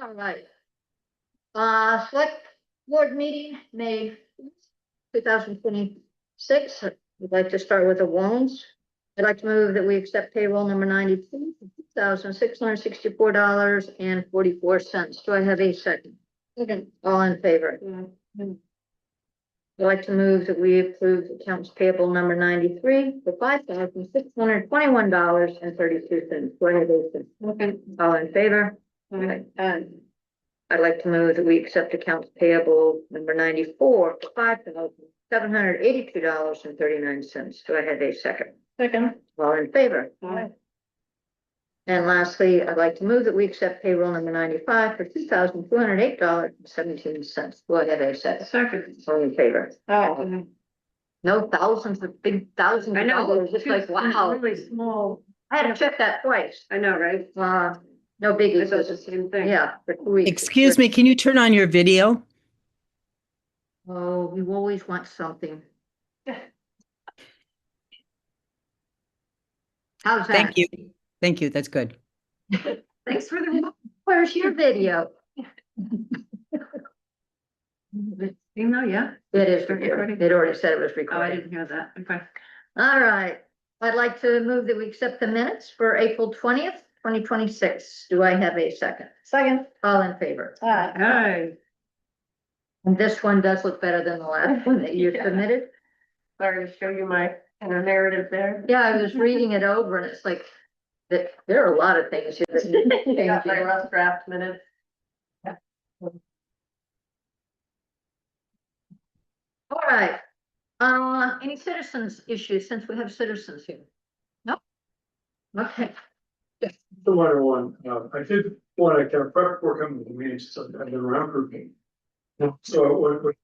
All right. Select board meeting, May 2026. We'd like to start with the warrants. I'd like to move that we accept payroll number 92, $2,664.44. Do I have a second? Second. All in favor? I'd like to move that we approve accounts payable number 93 for $5,621.32. Do I have a second? Second. All in favor? I'd like to move that we accept accounts payable number 94 for $5,782.39. Do I have a second? Second. All in favor? Aye. And lastly, I'd like to move that we accept payroll number 95 for $2,208.17. Do I have a second? Second. All in favor? Aye. No thousands of big thousands of dollars. It's like, wow. Really small. I had to check that twice. I know, right? No biggie. It's the same thing. Yeah. For 2 weeks. Excuse me, can you turn on your video? Oh, you always want something. How's that? Thank you. Thank you. That's good. Thanks for the, where's your video? No, yeah. It is recording. It already said it was recording. Oh, I didn't hear that. Okay. All right. I'd like to move that we accept the minutes for April 20th, 2026. Do I have a second? Second. All in favor? Aye. Aye. And this one does look better than the last one that you submitted. Sorry to show you my inner narrative there. Yeah, I was reading it over and it's like, there are a lot of things here that need changing. Got my rough draft minutes. Yeah. All right. Any citizens issues since we have citizens here? Nope. Okay. The latter one, I did want to kind of prep before coming to the meeting, since I've been around for me. So what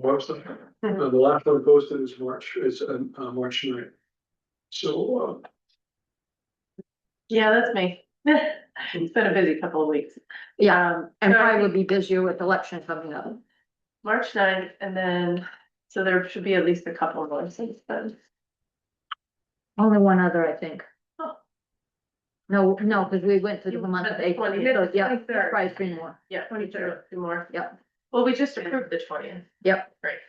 website? The last one posted is March 9th. So yeah, that's me. It's been a busy couple of weeks. Yeah, and probably will be busier with election coming up. March 9th, and then, so there should be at least a couple more since then. Only one other, I think. Oh. No, because we went through the month of April. 20th, So, yeah, 23rd. probably 3 more. Yeah, 23rd, 2 more. Yep. Well, we just approved the 20th. Yep. Great.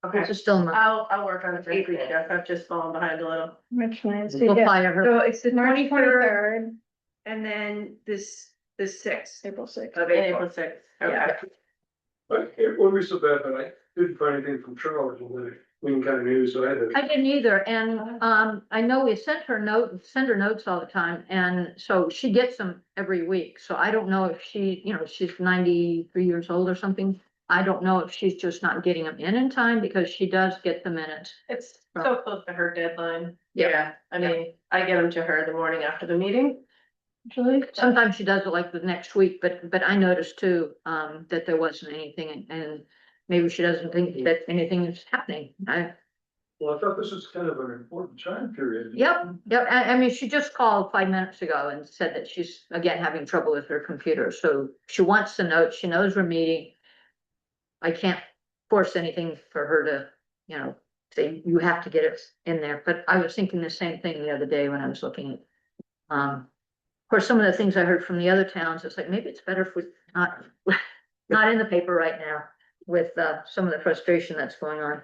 Okay, So still a month. I'll work on it for you, Jeff. I've just fallen behind a little. Which one is We'll fire her. So it's the March 23rd, And then this 6th April 6th. of April 6th. Okay. Yeah. but it wouldn't be so bad, but I didn't find anything from Charles on the Wayne County News, so I had to. I didn't either, and I know we send her notes all the time, and so she gets them every week. So I don't know if she, she's 93 years old or something. I don't know if she's just not getting them in time because she does get the minutes. It's so close to her deadline. Yeah. Yeah, I mean, I get them to her the morning after the meeting. Usually. Sometimes she does it like the next week, but I noticed too, that there wasn't anything and maybe she doesn't think that anything is happening. Well, I thought this was kind of an important time period. Yep. I mean, she just called 5 minutes ago and said that she's again having trouble with her computer. So she wants the note. She knows we're meeting. I can't force anything for her to, say you have to get it in there. But I was thinking the same thing the other day when I was looking at, of course, some of the things I heard from the other towns, it's like, maybe it's better if we're not in the paper right now with some of the frustration that's going on.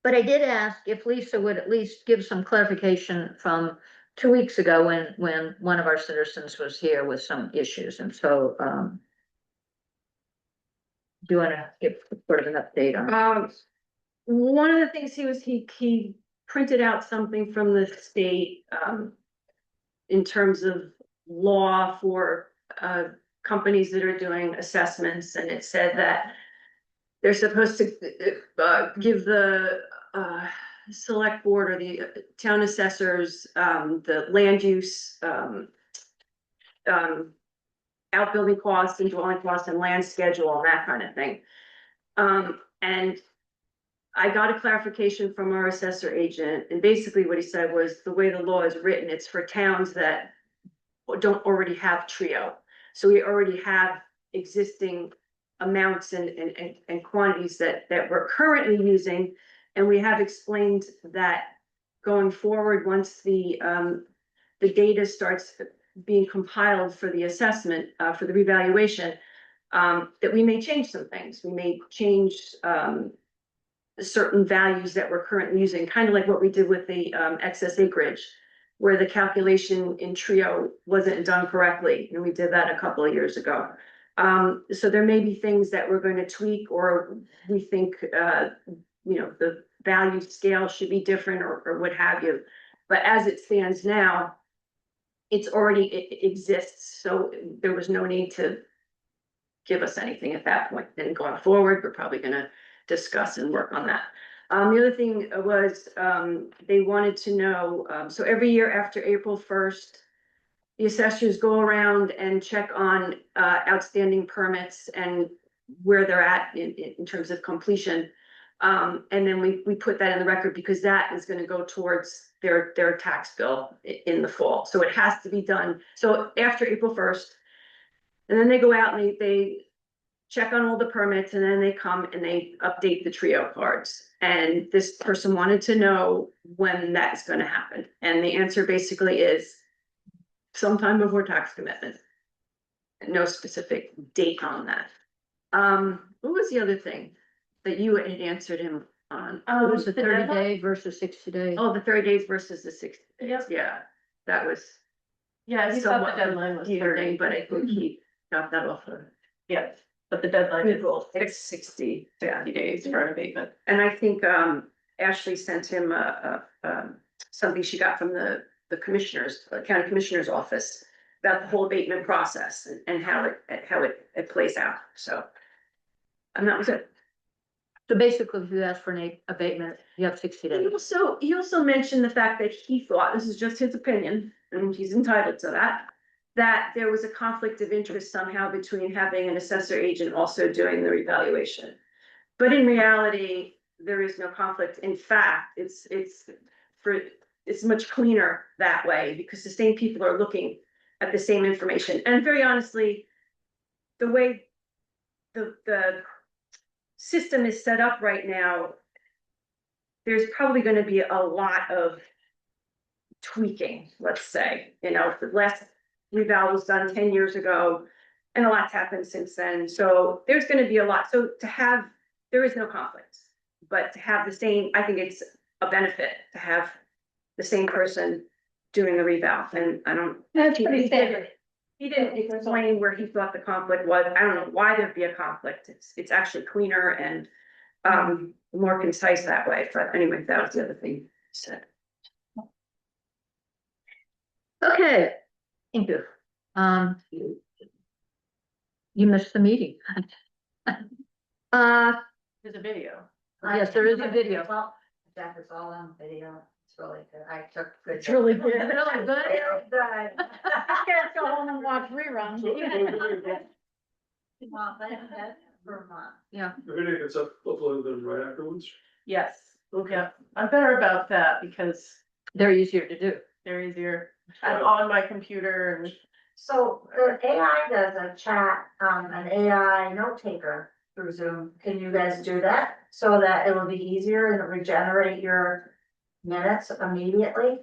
But I did ask if Lisa would at least give some clarification from 2 weeks ago when one of our citizens was here with some issues. And so, do you want to give sort of an update on? One of the things he printed out something from the state, in terms of law for, companies that are doing assessments, and it said that they're supposed to give the select board or the town assessors the land use outbuilding costs and dwelling costs and land schedule and that kind of thing. And I got a clarification from our assessor agent, and basically what he said was the way the law is written, it's for towns that don't already have TRIO. So we already have existing amounts and quantities that we're currently using. And we have explained that going forward, once the data starts being compiled for the assessment, for the revaluation, that we may change some things. We may change, certain values that we're currently using, kind of like what we did with the, excess acreage, where the calculation in Trio wasn't done correctly, and we did that a couple of years ago. So there may be things that we're going to tweak, or we think, the value scale should be different, or what have you. But as it stands now, it's already, it exists, so there was no need to give us anything at that point. Then going forward, we're probably gonna discuss and work on that. The other thing was, they wanted to know, so every year after April 1st, the assessors go around and check on, outstanding permits and where they're at in terms of completion. And then we put that in the record, because that is gonna go towards their tax bill in the fall. So it has to be done. So after April 1st, and then they go out and they check on all the permits, and then they come and they update the Trio cards. And this person wanted to know when that's gonna happen. And the answer basically is sometime before tax commitment. No specific date on that. What was the other thing that you had answered him on? It was the the 30 deadline? day versus 60 day. Oh, the 30 days versus the 60 days. Yep. Yeah, that was Yeah, he thought somewhat the deadline was confusing, 30, but I think he got that off of yeah, but the deadline is Google, 60, yeah. 60 days for an abatement. And I think Ashley sent him something she got from the commissioners, county commissioner's office, about the whole abatement process and how it plays out, so. And that was it. So basically, if you ask for an abatement, you have 60 days. He also mentioned the fact that he thought, this is just his opinion, and he's entitled to that there was a conflict of interest somehow between having an assessor agent also doing the revaluation. But in reality, there is no conflict. In fact, it's much cleaner that way, because the same people are looking at the same information. And very honestly, the way the system is set up right now, there's probably gonna be a lot of tweaking, let's say. The last reval was done 10 years ago, and a lot's happened since then. So there's gonna be a lot. So there is no conflict, but to have the same, I think it's a benefit to have the same person doing the reval. And I don't. That's pretty standard. He didn't explain where he thought the conflict was. I don't know why there'd be a conflict. It's actually cleaner and more concise that way. But anyway, that was the other thing he said. Okay, thank you. You missed the meeting. There's a video. Yes, there is a video. Well, that is all on video. It's really good. I took good. It's really good. Really good. It's good. Can't go home and watch reruns. Per month. Yeah, The video gets uploaded then right afterwards. Yes, yeah, I'm better about that because they're easier to do. they're easier. I'm on my computer and So the AI does a chat, an AI note taker through Zoom. Can you guys do that? So that it will be easier and regenerate your minutes immediately?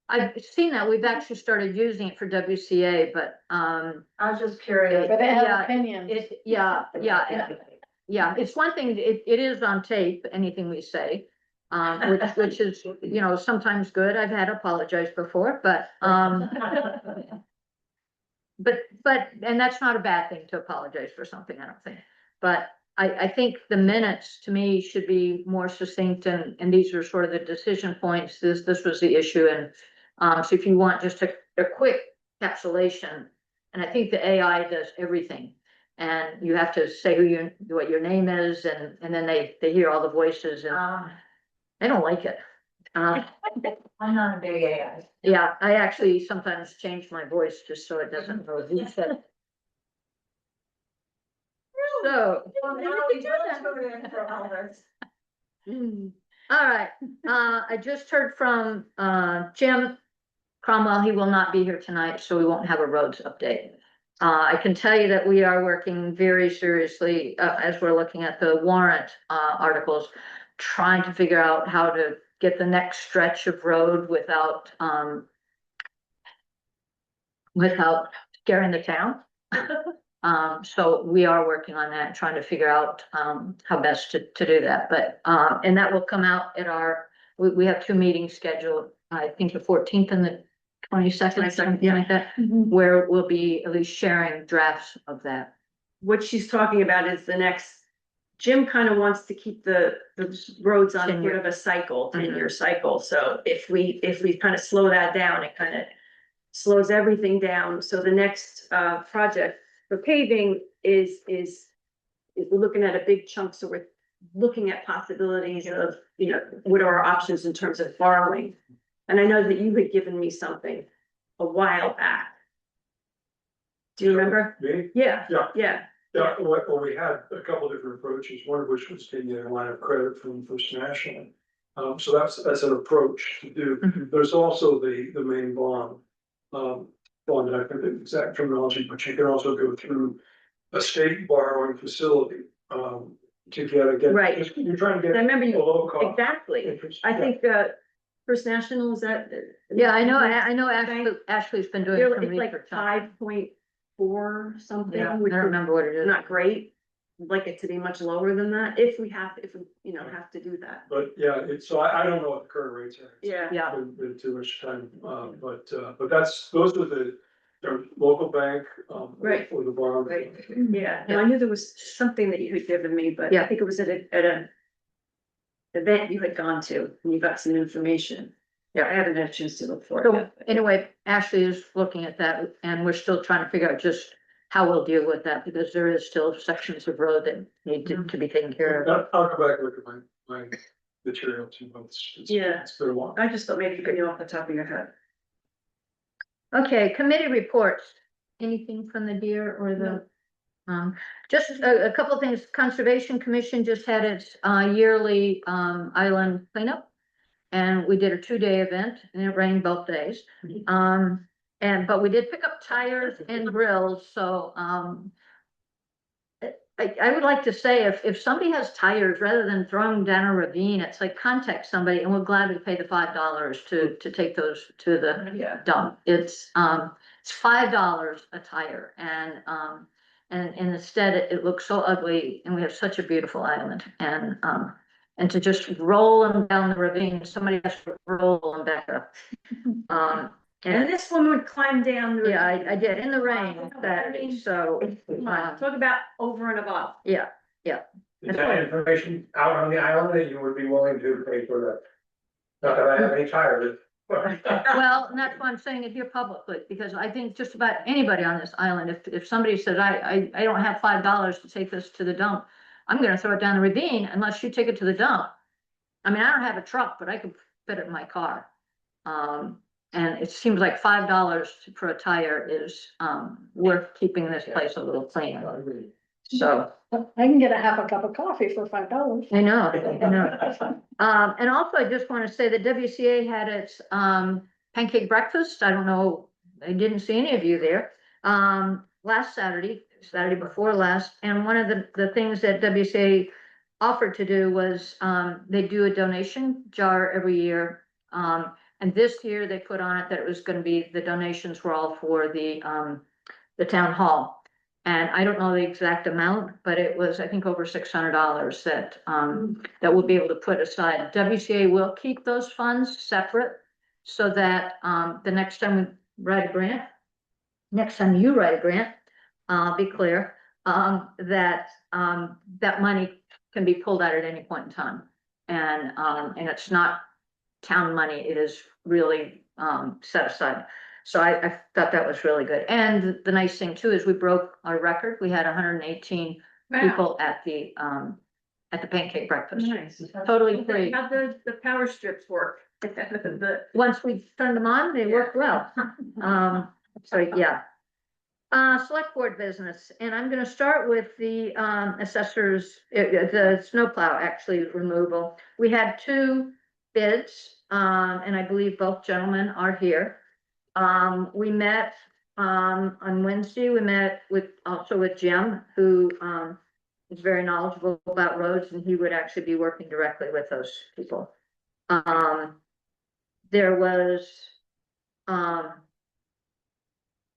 I've seen that. We've actually started using it for WCA, but, I was just curious. But they have Yeah, opinions. yeah, it's one thing, it is on tape, anything we say. Which is, sometimes good. I've had to apologize before, but, and that's not a bad thing to apologize for something, I don't think. But I think the minutes to me should be more succinct, and these are sort of the decision points. This was the issue, and so if you want just a quick capsulation, and I think the AI does everything. And you have to say what your name is, and then they hear all the voices, and I don't like it. I'm not a big AI. Yeah, I actually sometimes change my voice just so it doesn't know who said it. So. Well, now we do that for all this. All right, I just heard from Jim Cromwell. He will not be here tonight, so we won't have a roads update. I can tell you that we are working very seriously as we're looking at the warrant articles, trying to figure out how to get the next stretch of road without without scaring the town. So we are working on that, trying to figure out, how best to do that, but, and that will come out at our, we have two meetings scheduled, I think the 14th and the 22nd, something like that, where we'll be at least sharing drafts of that. What she's talking about is the next, Jim kind of wants to keep the roads on sort of a cycle, 10-year cycle. So if we kind of slow that down, it kind of slows everything down. So the next project for paving is we're looking at a big chunk. So we're looking at possibilities of, you know, what are our options in terms of borrowing. And I know that you had given me something a while back. Do you remember? Me? Yeah. Yeah. Yeah. Yeah, well, we had a couple different approaches, one of which was taking a line of credit from First National. So that's an approach to do. Mhm. There's also the main bond. Bond, I forget the exact terminology, but you can also go through a state borrowing facility, to get. Right. You're trying to I get remember a you, low cost. exactly. interest. I Yeah. think First National is that. Yeah, I know Ashley's been doing some It's like research on it. 5.4 something, Yeah, I which don't is remember what it is. not great. I'd like it to be much lower than that, if we have to do that. But yeah, so I don't know what the current rates are. Yeah. Yeah. Been too much time, but those were the local bank, Right. for the bond. Right. Yeah, and I knew there was something that you had given me, but Yeah. I think it was at a event you had gone to, and you got some information. Yeah, I haven't had a chance to look for it So yet. anyway, Ashley is looking at that and we're still trying to figure out just how we'll deal with that because there is still sections of road that need to be taken care of. I'll come back and look at my material too, but Yeah. it's been a while. I just thought maybe you could know off the top of your head. Okay, committee reports. Anything from the deer or the? Just a couple of things. Conservation Commission just had its yearly island cleanup. And we did a 2-day event and it rained both days. But we did pick up tires and grills, so I would like to say if somebody has tires, rather than throwing them down a ravine, it's like contact somebody and we'll gladly pay the $5 to take those to the Yeah. dump. It's $5 a tire and instead it looks so ugly and we have such a beautiful island and to just roll them down the ravine, somebody has to roll them back up. And this one would climb down. Yeah, I did in the rain Saturday, so. Come on, talk about over and above. Yeah, Is that information out on the island that you would be willing to pay for that? Not that I have any tires. well, and that's why I'm saying it here publicly, because I think just about anybody on this island, if somebody says, I don't have $5 to take this to the dump, I'm gonna throw it down the ravine unless you take it to the dump. I mean, I don't have a truck, but I could fit it in my car. And it seems like $5 for a tire is, worth keeping this place a little cleaner. So. I can get a half a cup of coffee for $5. I know. And also I just want to say that WCA had its, pancake breakfast. I don't know, I didn't see any of you there. Last Saturday before last, and one of the things that WCA offered to do was, they do a donation jar every year. And this year they put on it that it was going to be, the donations were all for the town hall. And I don't know the exact amount, but it was, I think, over $600 that we'll be able to put aside. WCA will keep those funds separate so that the next time you write a grant, be clear, that money can be pulled out at any point in time. And it's not town money, it is really set aside. So I thought that was really good. And the nice thing too is we broke our record. We had 118 people at the pancake breakfast. Nice. Totally free. How the power strips work? Once we turned them on, they worked well. So yeah. Select board business, and I'm gonna start with the assessors, the snowplow actually removal. We had 2 bids, and I believe both gentlemen are here. We met on Wednesday, we met also with Jim, who is very knowledgeable about roads, and he would actually be working directly with those people. There was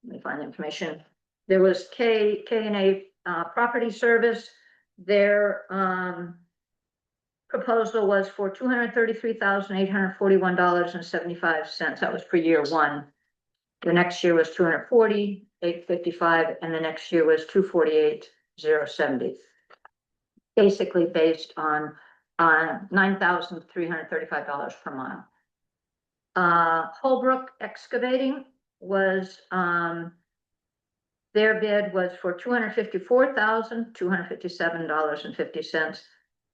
let me find the information. There was K and A, Property Service. Their, proposal was for $233,841.75. That was for year one. The next year was $240,855, and the next year was $248,070. Basically based on $9,335 per mile. Holbrook Excavating was, their bid was for $254,257.50.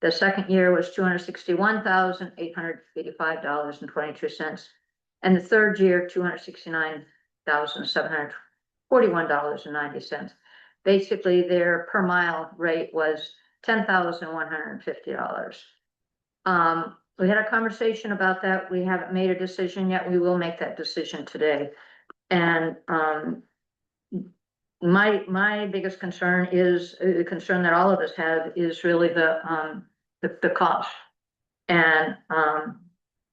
The second year was $261,885.22. And the third year, $269,741.90. Basically, their per mile rate was $10,150. We had a conversation about that. We haven't made a decision yet. We will make that decision today. And my biggest concern is, the concern that all of us have is really the cost. And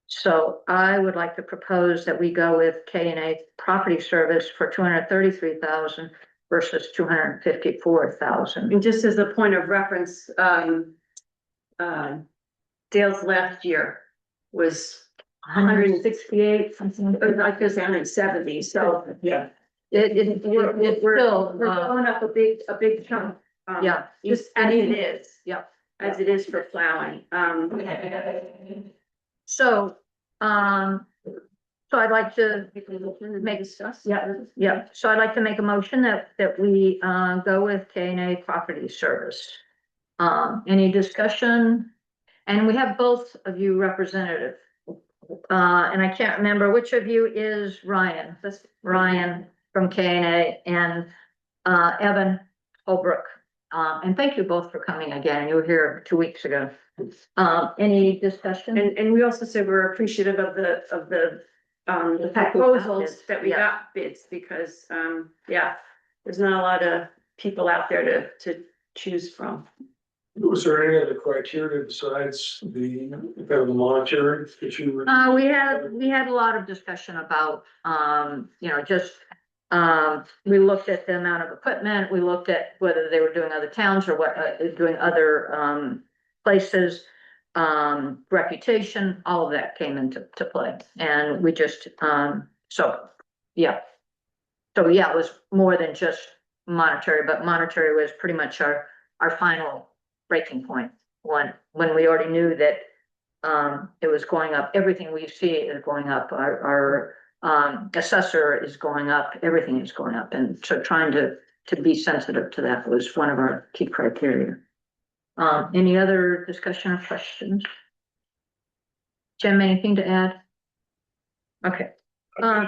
so I would like to propose that we go with K and A Property Service for $233,000 versus $254,000. And just as a point of reference, Dale's last year was 168, something, or like this, 170, so. Yeah. We're still, We're going up a big chunk. yeah. Just as it is. Yeah. As it is for plowing, So, so I'd like to make so I'd like to make a motion that we go with K and A Property Service. Any discussion? And we have both of you representative. And I can't remember which of you is Ryan. That's Ryan from K and A, and Evan Holbrook. And thank you both for coming again. You were here 2 weeks ago. Any discussion? and we also said we're appreciative of the proposals that we Yeah. got bids, because, yeah, there's not a lot of people out there to choose from. Was there any other criteria besides the kind of the monitoring that you were? We had a lot of discussion about, just, we looked at the amount of equipment, we looked at whether they were doing other towns or what, doing other, places, reputation, all of that came into play. And we just, yeah. So, yeah, it was more than just monetary, but monetary was pretty much our final breaking point. When we already knew that, it was going up, everything we see is going up, our assessor is going up, everything is going up. And so trying to be sensitive to that was one of our key criteria. Any other discussion or questions? Jim, anything to add? Okay. So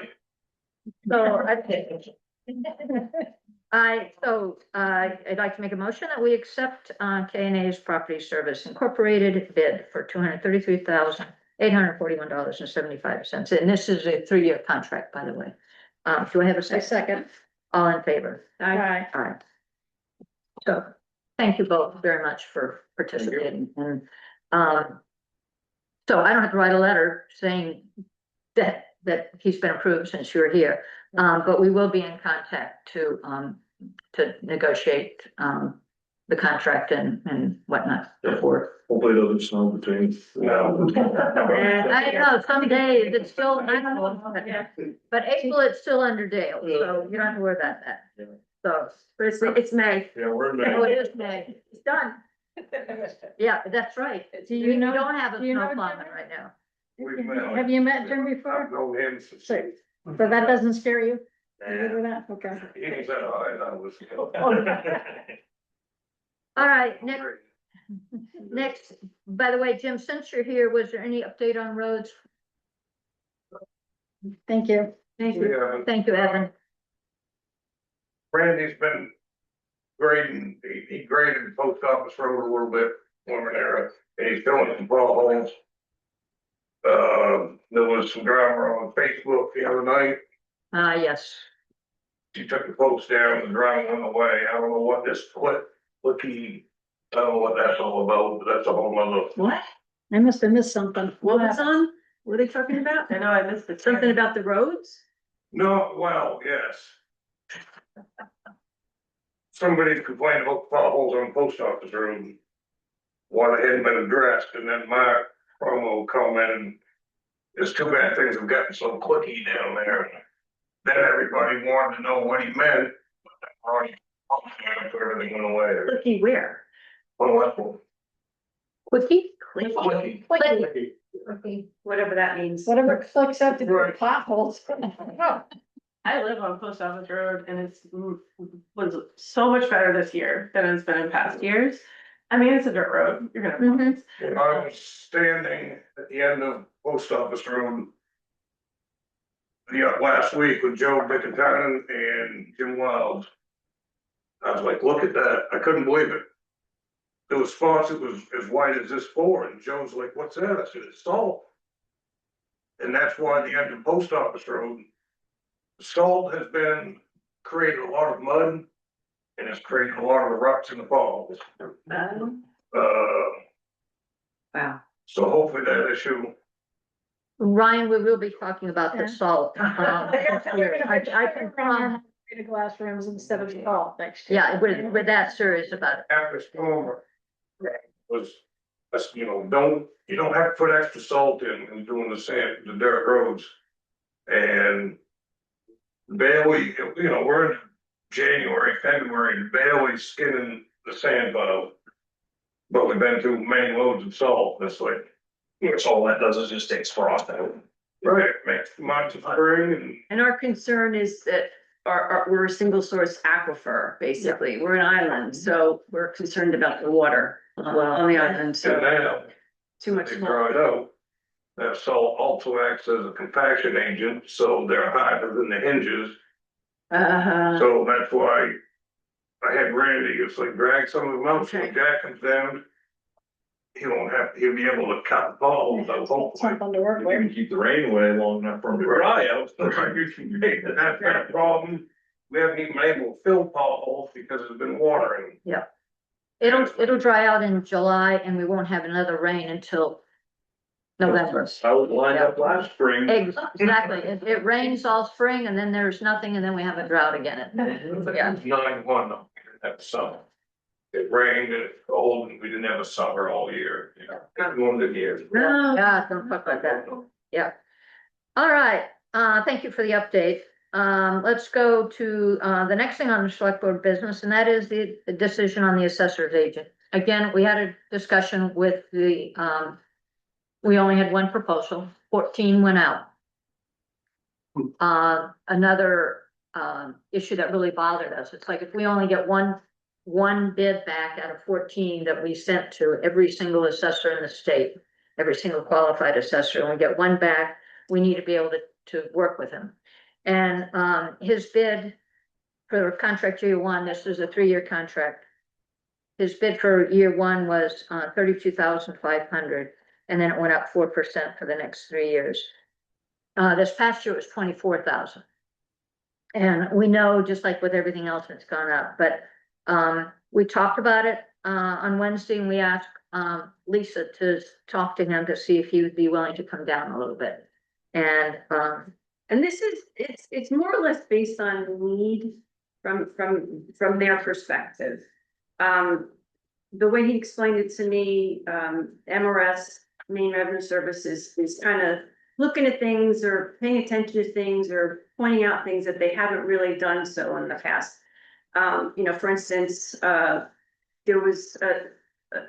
I'd like to make a motion that we accept K and A's Property Service Incorporated bid for $233,841.75. And this is a 3-year contract, by the way. Do I have a second? All in favor? Aye. All right. So, thank you both very much for participating. And, so I don't have to write a letter saying that he's been approved since you were here. But we will be in contact to negotiate, the contract and whatnot before. Hopefully it doesn't snow between now. I know, some days it's still, I don't know, but April, it's still under Dale, so you don't have to worry about that. So, But it's May. Yeah, we're in oh, May. it is May. It's done. Yeah, that's right. Do You you know? don't have a do you know snow plowing Jimmy? right now. Have you met Jim before? I've known him since. So that doesn't scare you? You good with that? Okay. He said, "Oh, I was." All right, next, by the way, Jim, since you're here, was there any update on roads? Thank you. Thank you. Thank you, Evan. Randy's been grading, he graded the post office road a little bit, one there, and he's filling some potholes. There was some drama on Facebook the other night. Yes. She took the post down and driving on the way. I don't know what this I don't know what that's all about, but that's a whole nother. What? I must have missed something. What was on? What are they talking about? I know, I missed it. Something about the roads? No, well, yes. somebody complained about potholes on post office road. One hadn't been addressed, and then my promo commented, there's too bad things have gotten so clicky down there. Then everybody wanted to know what he meant. Already, everything went away. Looky where? Well, that's what- Quickie? clicky. Okay. Whatever that means. Whatever clicks up to the Right. potholes. I live on Post Office Road and it's was so much better this year than it's been in past years. I mean, it's a dirt road, you're gonna. Mhm. I was standing at the end of post office road. Last week with Joe Bickentine and Jim Wild. I was like, look at that, I couldn't believe it. There was spots that was as wide as this floor, and Joe's like, what's that? I said, it's salt. And that's why the end of post office road. Salt has been created a lot of mud. And it's created a lot of the ruts in the falls. Wow. So hopefully that issue. Ryan, we will be talking about the salt. I I can, The glass rooms instead of salt next year. yeah, we're that serious about it. After storm. Was, you don't have to put extra salt in doing the dirt roads. And Bailey, we're in January, February, Bailey's skinning the sand pile. But we've been through many loads of salt, it's like, Which all that does is just takes frost out. right, makes months of spring And our concern is that we're a single source aquifer, basically. We're an island, so we're concerned about the water on the island, and so now. too much. They dried out. That salt also acts as a compaction agent, so they're harder than the hinges, so that's why. I had Randy, it's like drag some of them out, so Okay. if Jack comes down. He'll be able to cut the balls, so hopefully. Something to work If you with. can keep the rain away long enough for them to dry out. That's been a problem, we haven't even been able to fill potholes because it's been watering. It'll dry out in July and we won't have another rain until November. I was lined up last spring. Exactly. It rains all spring and then there's nothing and then we have a drought again. Yeah. 9-1, though, we didn't have summer. It rained and it's cold and we didn't have a summer all year, one of the years. No. Yeah, don't talk about that. Yeah. All right, thank you for the update. Let's go to, the next thing on the select board business, and that is the decision on the assessor's agent. Again, we had a discussion with the, we only had one proposal, 14 went out. Another, issue that really bothered us, it's like if we only get one bid back out of 14 that we sent to every single assessor in the state, every single qualified assessor, and we get one back, we need to be able to work with him. And his bid for contract year one, this is a 3-year contract. His bid for year one was 32,500, and then it went up 4% for the next 3 years. This past year was 24,000. And we know, just like with everything else, it's gone up, but we talked about it on Wednesday, and we asked Lisa to talk to him to see if he would be willing to come down a little bit. And this is, it's more or less based on need from their perspective. The way he explained it to me, MRS, Main Revenue Services, is kind of looking at things or paying attention to things or pointing out things that they haven't really done so in the past. For instance, there was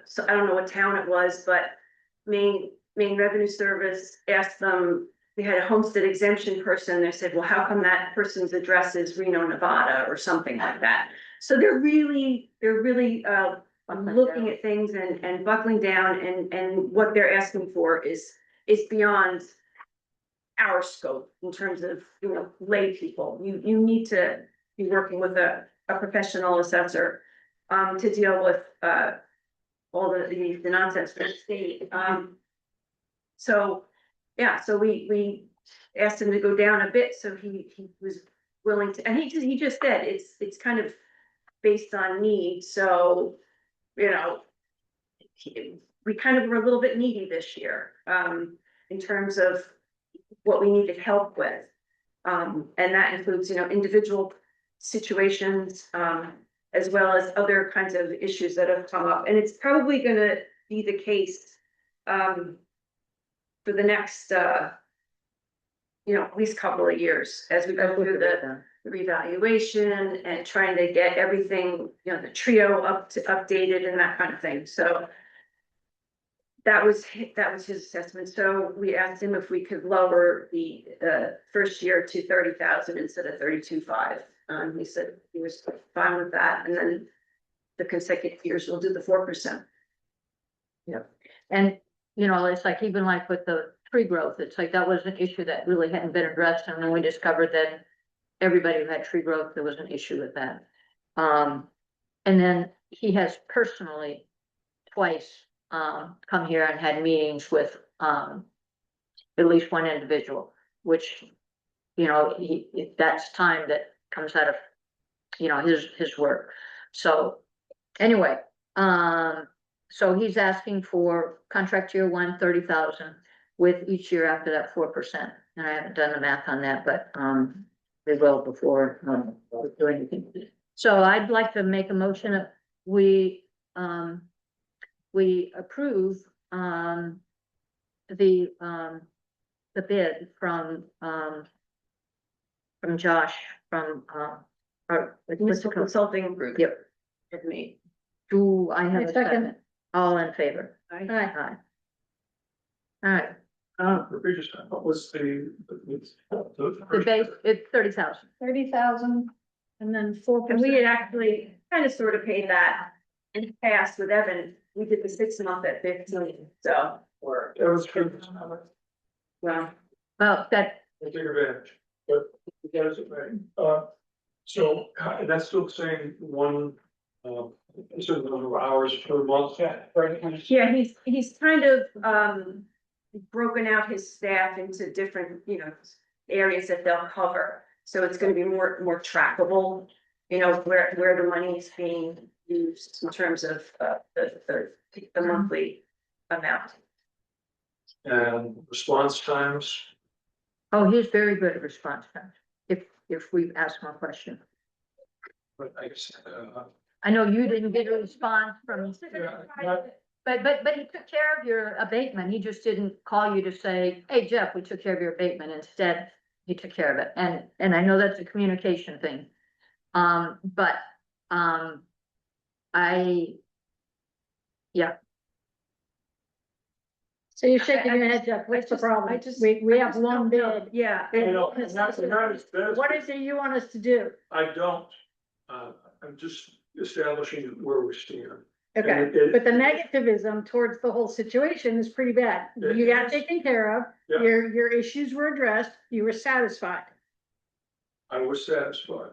so I don't know what town it was, but Main Revenue Service asked them, they had a homestead exemption person, they said, well, how come that person's address is Reno, Nevada, or something like that? So they're really looking at things and buckling down, and what they're asking for is beyond our scope in terms of, lay people. You need to be working with a professional assessor to deal with all the nonsense from the state. So we asked him to go down a bit, so he was willing to, and he just said it's kind of based on need. So we kind of were a little bit needy this year in terms of what we needed help with, and that includes individual situations, as well as other kinds of issues that have come up, and it's probably gonna be the case, for the next, at least couple of years, as we go through the revaluation and trying to get everything, the trio updated and that kind of thing, so. That was his assessment, so we asked him if we could lower the first year to 30,000 instead of 32,500. He said he was fine with that, and then the consecutive years we'll do the 4%. And, it's like, even like with the tree growth, it's like that was an issue that really hadn't been addressed, and then we discovered that everybody who had tree growth, there was an issue with that. And then he has personally twice come here and had meetings with at least one individual, which, that's time that comes out of, his work. So anyway, so he's asking for contract year 1, 30,000 with each year after that 4%. And I haven't done the math on that, but we will before we do anything. So I'd like to make a motion that we approve the bid from Josh from Municipal Consulting Group. Yep. With me. Do I have a Second. second? All in favor? Aye. Aye. All right, What was the the base, it's 30,000. 30,000 and then 4%. And we had actually kind of sort of paid that in the past with Evan. We did the 6 month at 15, so, That was true. well, Well, that, We'll take advantage, but that is right. So that's still saying one, certain number of hours per month. Right. yeah, he's kind of, broken out his staff into different, areas that they'll cover. So it's gonna be more trackable, where the money is being used in terms of, the monthly amount. And response times, oh, he's very good at response times, if we ask him a question. but I guess, I know you didn't get a response from, yeah, but he took care of your abatement. He just didn't call you to say, hey, Jeff, we took care of your abatement. Instead, he took care of it. And I know that's a communication thing. But, yeah, So you're shaking your head, Jeff, what's the problem? We have one bid. Yeah. You know, and that's- What is it you want us to do? I don't, I'm just establishing where we stand. Okay, And it- but the negativism towards the whole situation is pretty bad. You got taken care of, Yeah. your issues were addressed, you were satisfied. I was satisfied.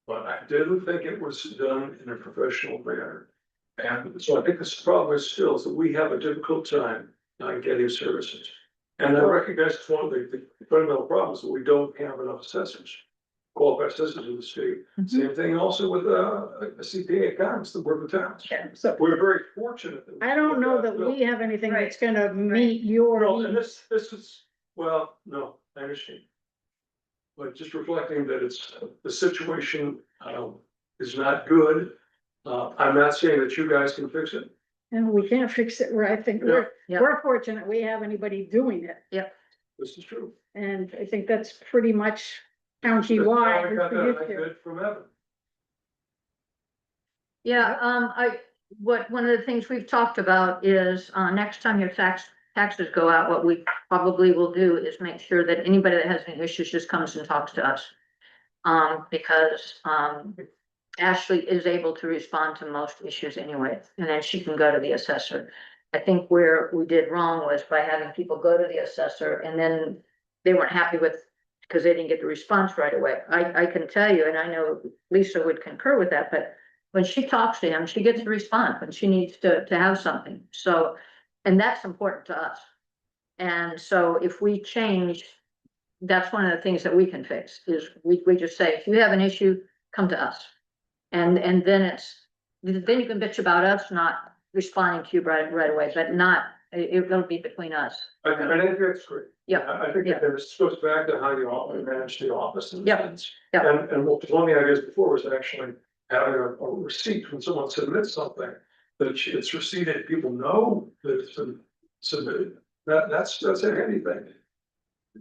But I didn't think it was done in a professional manner. And so I think this problem is still is that we have a difficult time getting services. And I recognize it's one of the fundamental problems that we don't have enough assessors, qualified assessors in the state. Same thing also with a CPA economist that work with towns. So We're very fortunate. that I don't know that we have anything that's gonna meet your No, and needs. this is, well, no, I understand. But just reflecting that it's, the situation, is not good. I'm not saying that you guys can fix it. And we can't fix it where I think Yeah. we're fortunate we have anybody doing it. This is true. And I think that's pretty much I countywide. got that, I issue. did from Evan. yeah, one of the things we've talked about is, next time your taxes go out, what we probably will do is make sure that anybody that has any issues just comes and talks to us. Because, Ashley is able to respond to most issues anyway, and then she can go to the assessor. I think where we did wrong was by having people go to the assessor and then they weren't happy with, because they didn't get the response right away. I can tell you, and I know Lisa would concur with that, but when she talks to him, she gets a response when she needs to have something. So, and that's important to us. And so if we change, that's one of the things that we can fix is we just say, if you have an issue, come to us. And then then you can bitch about us not responding to you right away, but not, it'll be between us. I think that's great. Yeah, I think yeah. that this goes back to how you manage the office. in a Yep, sense. yep. And what was one of the ideas before was actually having a receipt when someone submits something, that it's receipted, people know that it's been submitted. That's a handy thing.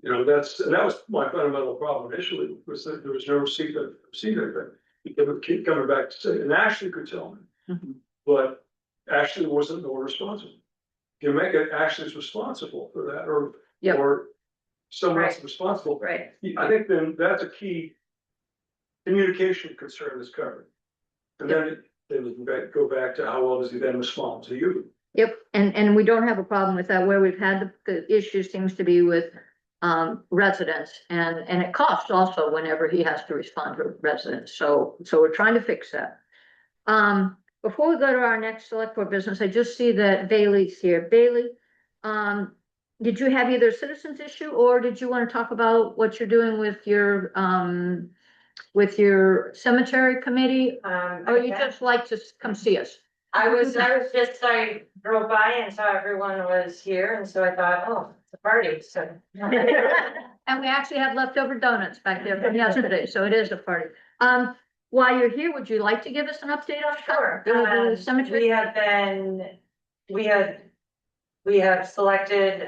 You know, and that was my fundamental problem initially, was that there was no receipt of anything. People would keep coming back to say, and Ashley could tell me, Mhm. but Ashley wasn't more responsible. You make it Ashley's responsible for that, Yep. or someone else Right. responsible. Right. I think then that's a key communication concern is covered. And then we can go back to how well does he then respond to you? Yep, and we don't have a problem with that. Where we've had the issue seems to be with residents, and it costs also whenever he has to respond to residents. So we're trying to fix that. Before we go to our next select board business, I just see that Bailey's here. Bailey, did you have either a citizens issue, or did you want to talk about what you're doing with your cemetery committee? Or you just like to come see us? I drove by and saw everyone was here, and so I thought, oh, it's a party, so. And we actually have leftover donuts back there from yesterday, so it is a party. While you're here, would you like to give us an update on Sure. the cemetery? We have selected,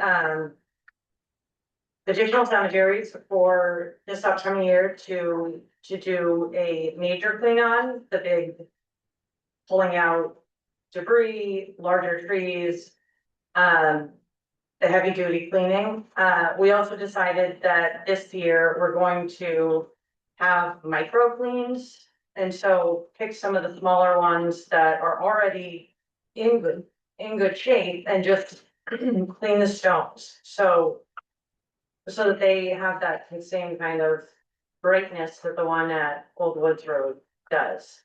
additional cemeteries for this upcoming year to do a major clean on, the big pulling out debris, larger trees, the heavy duty cleaning. We also decided that this year we're going to have micro cleans. And so pick some of the smaller ones that are already in good shape and just clean the stones. So that they have that same kind of brightness that the one at Old Woods Road does.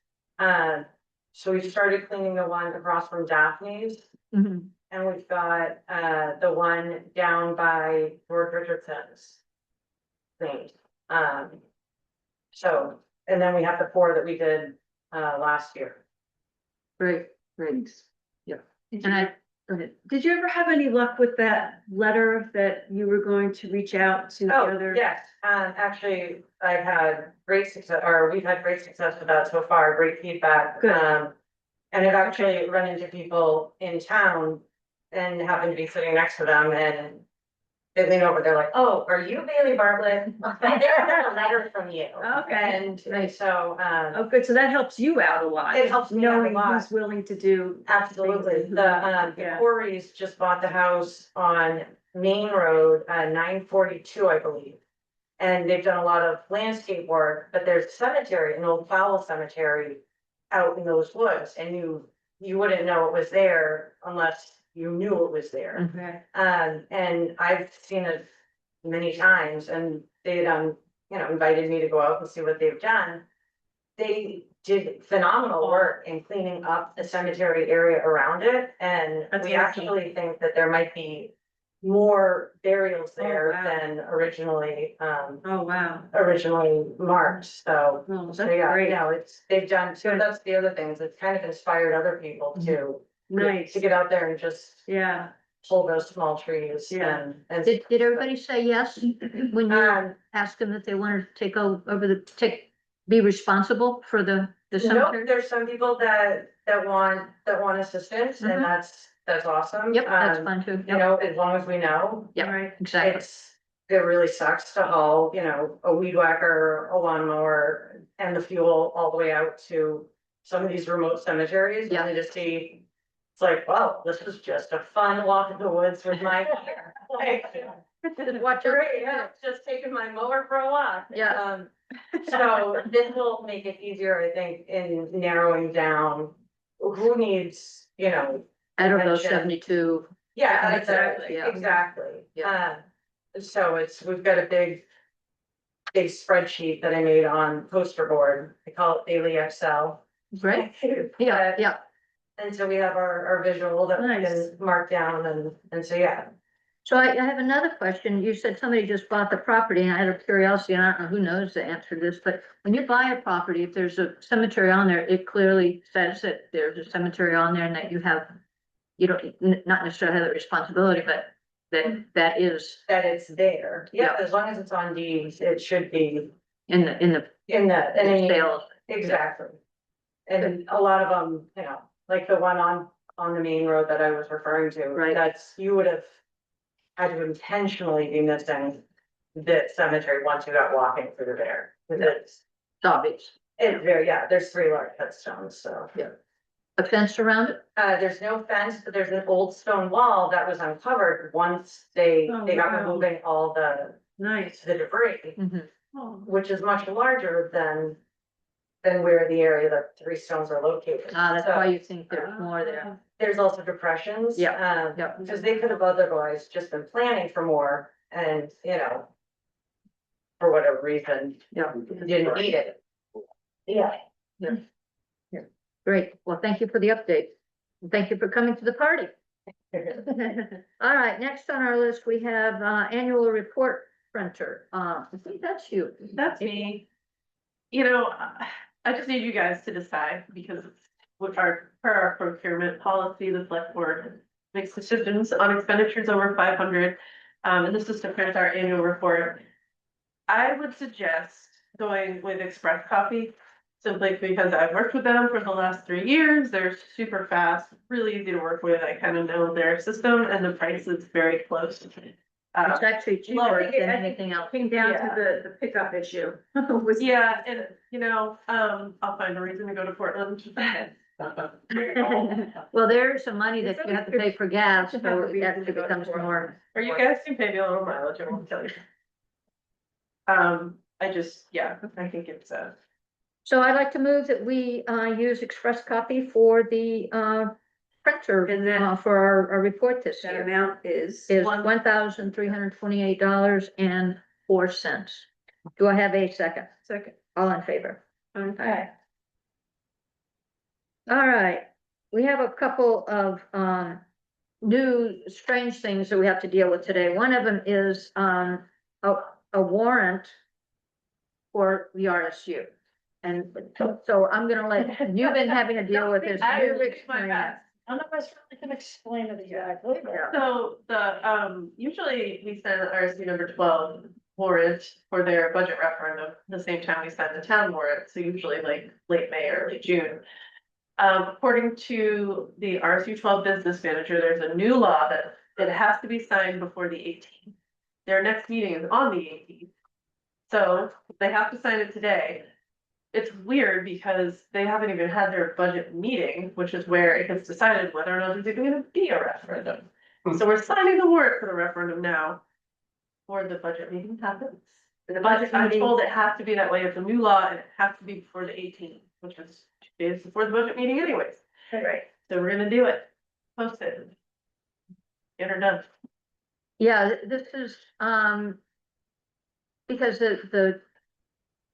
So we started cleaning the one across from Daphne's. Mhm. And we've got the one down by George Richardson's cleaned. So, and then we have the 4 that we did last year. Great, great. Yeah, and go ahead. Did you ever have any luck with that letter that you were going to reach out to the Oh, other? yes, actually, I've had great success, or we've had great success with that so far, great feedback. Good. And I've actually run into people in town and happen to be sitting next to them, and they lean over, they're like, oh, are you Bailey Bartlett? I got a letter from you. Okay. And so, Oh, good, so that helps you out a lot. It helps me out a Knowing lot. who's willing to do. absolutely, things. the Yeah. Corys just bought the house on Main Road, 942, I believe. And they've done a lot of landscape work, but there's a cemetery, an old fowl cemetery out in those woods, and you wouldn't know it was there unless you knew it was there. Okay. And I've seen it many times, and they invited me to go out and see what they've done. They did phenomenal work in cleaning up the cemetery area around it, and That's we awesome. actually think that there might be more burials there wow. than originally Oh, wow. marked, so. Oh, that's So yeah, great. they've done, so Good. that's the other thing, is it's kind of inspired other people to. Nice. To get out there and just Yeah. pull those small trees Yeah. and. Did everybody say yes when you Um, asked them that they wanted to take over be responsible for the no, cemetery? there's some people that want assistance, Mhm. and that's awesome. Yep, that's fine too. You know, as long as we know, Yeah, Right. exactly. it really sucks to haul, a weed whacker, a lawnmower, and the fuel all the way out to some of these remote cemeteries, Yeah. only to see. It's like, wow, this was just a fun walk in the woods with my gear. Like, Just watch out. great, yeah, just taking my mower for a walk. Yeah. So this will make it easier, I think, in narrowing down who needs, Out of those attention. 72. Yeah, Exactly, yeah. exactly. Yeah. So we've got a big spreadsheet that I made on poster board. I call it Daily Excel. Great. Yeah, yeah. And so we have our visual that we Nice. can mark down and so, yeah. So I have another question. You said somebody just bought the property, and out of curiosity, and I don't know who knows the answer to this, but when you buy a property, if there's a cemetery on there, it clearly says that there's a cemetery on there and that you don't not necessarily have the responsibility, but that is that it's there. Yeah. Yeah, as long as it's on deeds, it should be in the in the, and then sales. exactly. And a lot of them, you know, like the one on the main road that I was referring to. Right. That's, you would have had to intentionally be missing the cemetery once you got walking through there. Because Obvious. it's very, yeah, there's 3 large headstones, so. A fence around it? There's no fence, but there's an old stone wall that was uncovered once they Oh, got wow. removing all the Nice. debris, Mhm. Oh, which is much larger than where the area that 3 stones are located. That's So why you think there's more there. there's also depressions. Yeah, yeah. Because they could have otherwise just been planning for more and, you know, for whatever reason, Yeah. didn't need it. Yeah. Great. Well, thank you for the update. And thank you for coming to the party. All right, next on our list, we have annual report printer. I think that's you. That's me. You know, I just need you guys to decide because it's with per our procurement policy, the select board makes decisions on expenditures over 500. And this is to print our annual report. I would suggest going with Express Copy simply because I've worked with them for the last 3 years. They're super fast, really easy to work with. I kind of know their system and the price is very close. It's actually cheaper I think than it anything else. Came down Yeah. to the pickup issue. Was- Yeah, and you know, I'll find a reason to go to Portland. Well, there's some money that you have to pay for gas, so Have a reason that to go to becomes Portland. more. Or you guys can pay me a little mileage, I won't tell you. I just, yeah, I think it's So I'd like to move that we use Express Copy for the printer And then- for our report this That year. amount is. Is $1,328.04. Do I have a second? Second. All in favor? Okay. All right, we have a couple of new strange things that we have to deal with today. One of them is a warrant for the RSU. And so I'm gonna let, you've been having to deal with this. I You will do my explain it. best. None of us really can explain it exactly. Yeah. So usually we send RSC number 12 warrant for their budget referendum, the same time we send the town warrant, so usually like late May, early June. According to the RSU 12 business manager, there's a new law that it has to be signed before the 18th. Their next meeting is on the 18th. So they have to sign it today. It's weird because they haven't even had their budget meeting, which is where it gets decided whether or not there's even gonna be a referendum. So we're signing the warrant for the referendum now. Before the budget meeting happens. And the budget, I'm told it has to be that way. It's a new law and it has to be before the 18th, which is 2 days before the budget meeting anyways. Right. So we're gonna do it. Post it. Get her done. Yeah, this is, because the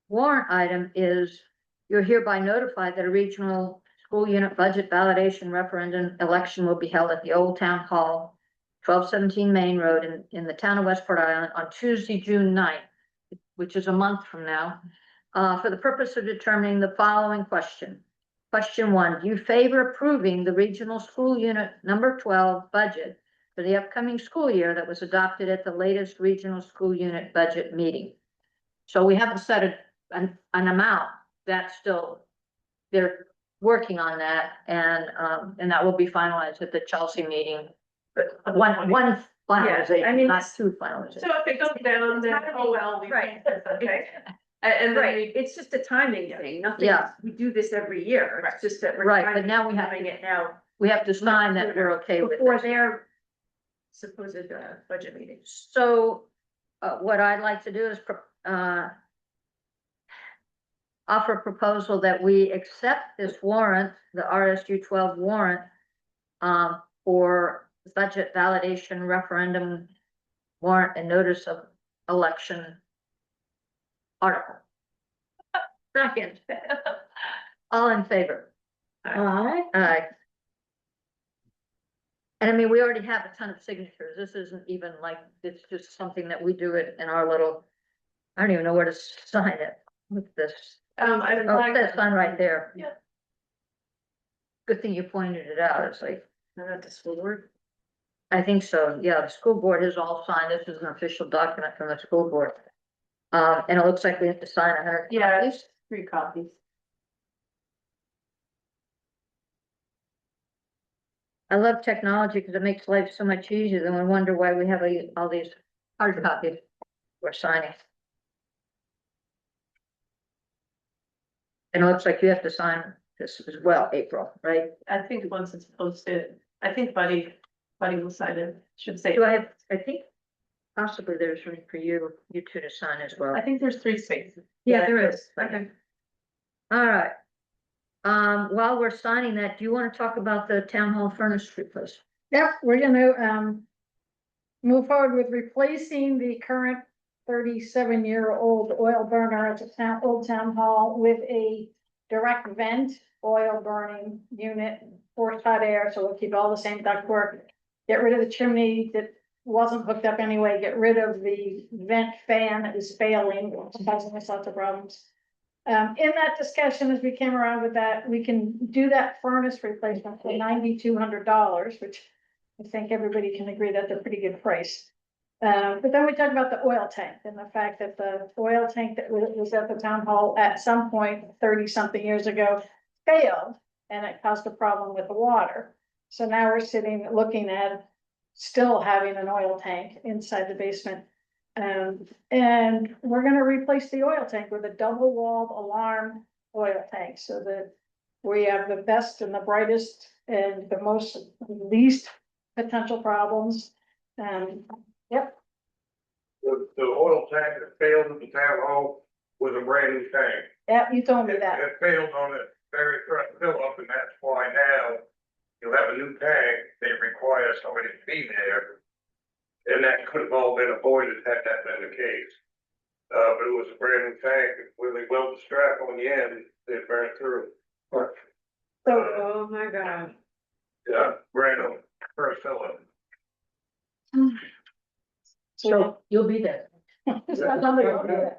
warrant item is, you're hereby notified that a regional school unit budget validation referendum election will be held at the Old Town Hall, 1217 Main Road in the town of Westport Island on Tuesday, June 9th, which is a month from now, for the purpose of determining the following question. Question 1, do you favor approving the regional school unit number 12 budget for the upcoming school year that was adopted at the latest regional school unit budget meeting? So we haven't set an amount. That's still, they're working on that, and that will be finalized at the Chelsea meeting. But one finalization, I mean, not two finalizations. So if it goes down, then oh well, we. Right. Okay. And then Right, we, it's just a timing thing, nothing, Yeah. we do this every year, it's just that we're. Right, but timing- now we have Doing to, it now, we have to sign that we're okay with before this. their supposed budget meetings. So, what I'd like to do is, offer a proposal that we accept this warrant, the RSU 12 warrant, for budget validation referendum warrant and notice of election article. Second. All in favor? Aye. Aye. And I mean, we already have a ton of signatures. This isn't even like, it's just something that we do it in our little, I don't even know where to sign it with this. I would Oh, like. that's on right there. Yeah. Good thing you pointed it out. It's like, Not the school board. I think so, yeah, the school board has all signed, this is an official document from the school board. And it looks like we have to sign 100 Yeah. copies. 3 copies. I love technology because it makes life so much easier, then we wonder why we have all these hard copies we're signing. And it looks like you have to sign this as well, April, right? I think once it's posted, I think Buddy will sign it, should say. I think possibly there's room for you two to sign as well. I think there's 3 spaces. Yeah, there is. Okay. All right. While we're signing that, do you want to talk about the town hall furnace replacement? Yep, we're gonna, move forward with replacing the current 37-year-old oil burner at the old town hall with a direct vent oil burning unit, forced hot air, so we'll keep all the same ductwork. Get rid of the chimney that wasn't hooked up anyway, get rid of the vent fan that is failing, causing us lots of problems. In that discussion, as we came around with that, we can do that furnace replacement for $9,200, which I think everybody can agree that's a pretty good price. But then we talked about the oil tank and the fact that the oil tank that was at the town hall at some point 30-something years ago failed, and it caused a problem with the water. So now we're looking at still having an oil tank inside the basement. And we're gonna replace the oil tank with a double-walled alarm oil tank so that we have the best and the brightest and the least potential problems. Yep, The oil tank that failed at the town hall was a brand new tank. yep, you told me It that. failed on it very first fill up, and that's why now you'll have a new tank, they require somebody to be there. And that could have all been avoided had that been the case. But it was a brand new tank, when they weld the strap on the end, it burned through. So, Oh, my God. Yeah, brand new, first fill up. So you'll be there. somebody will do it.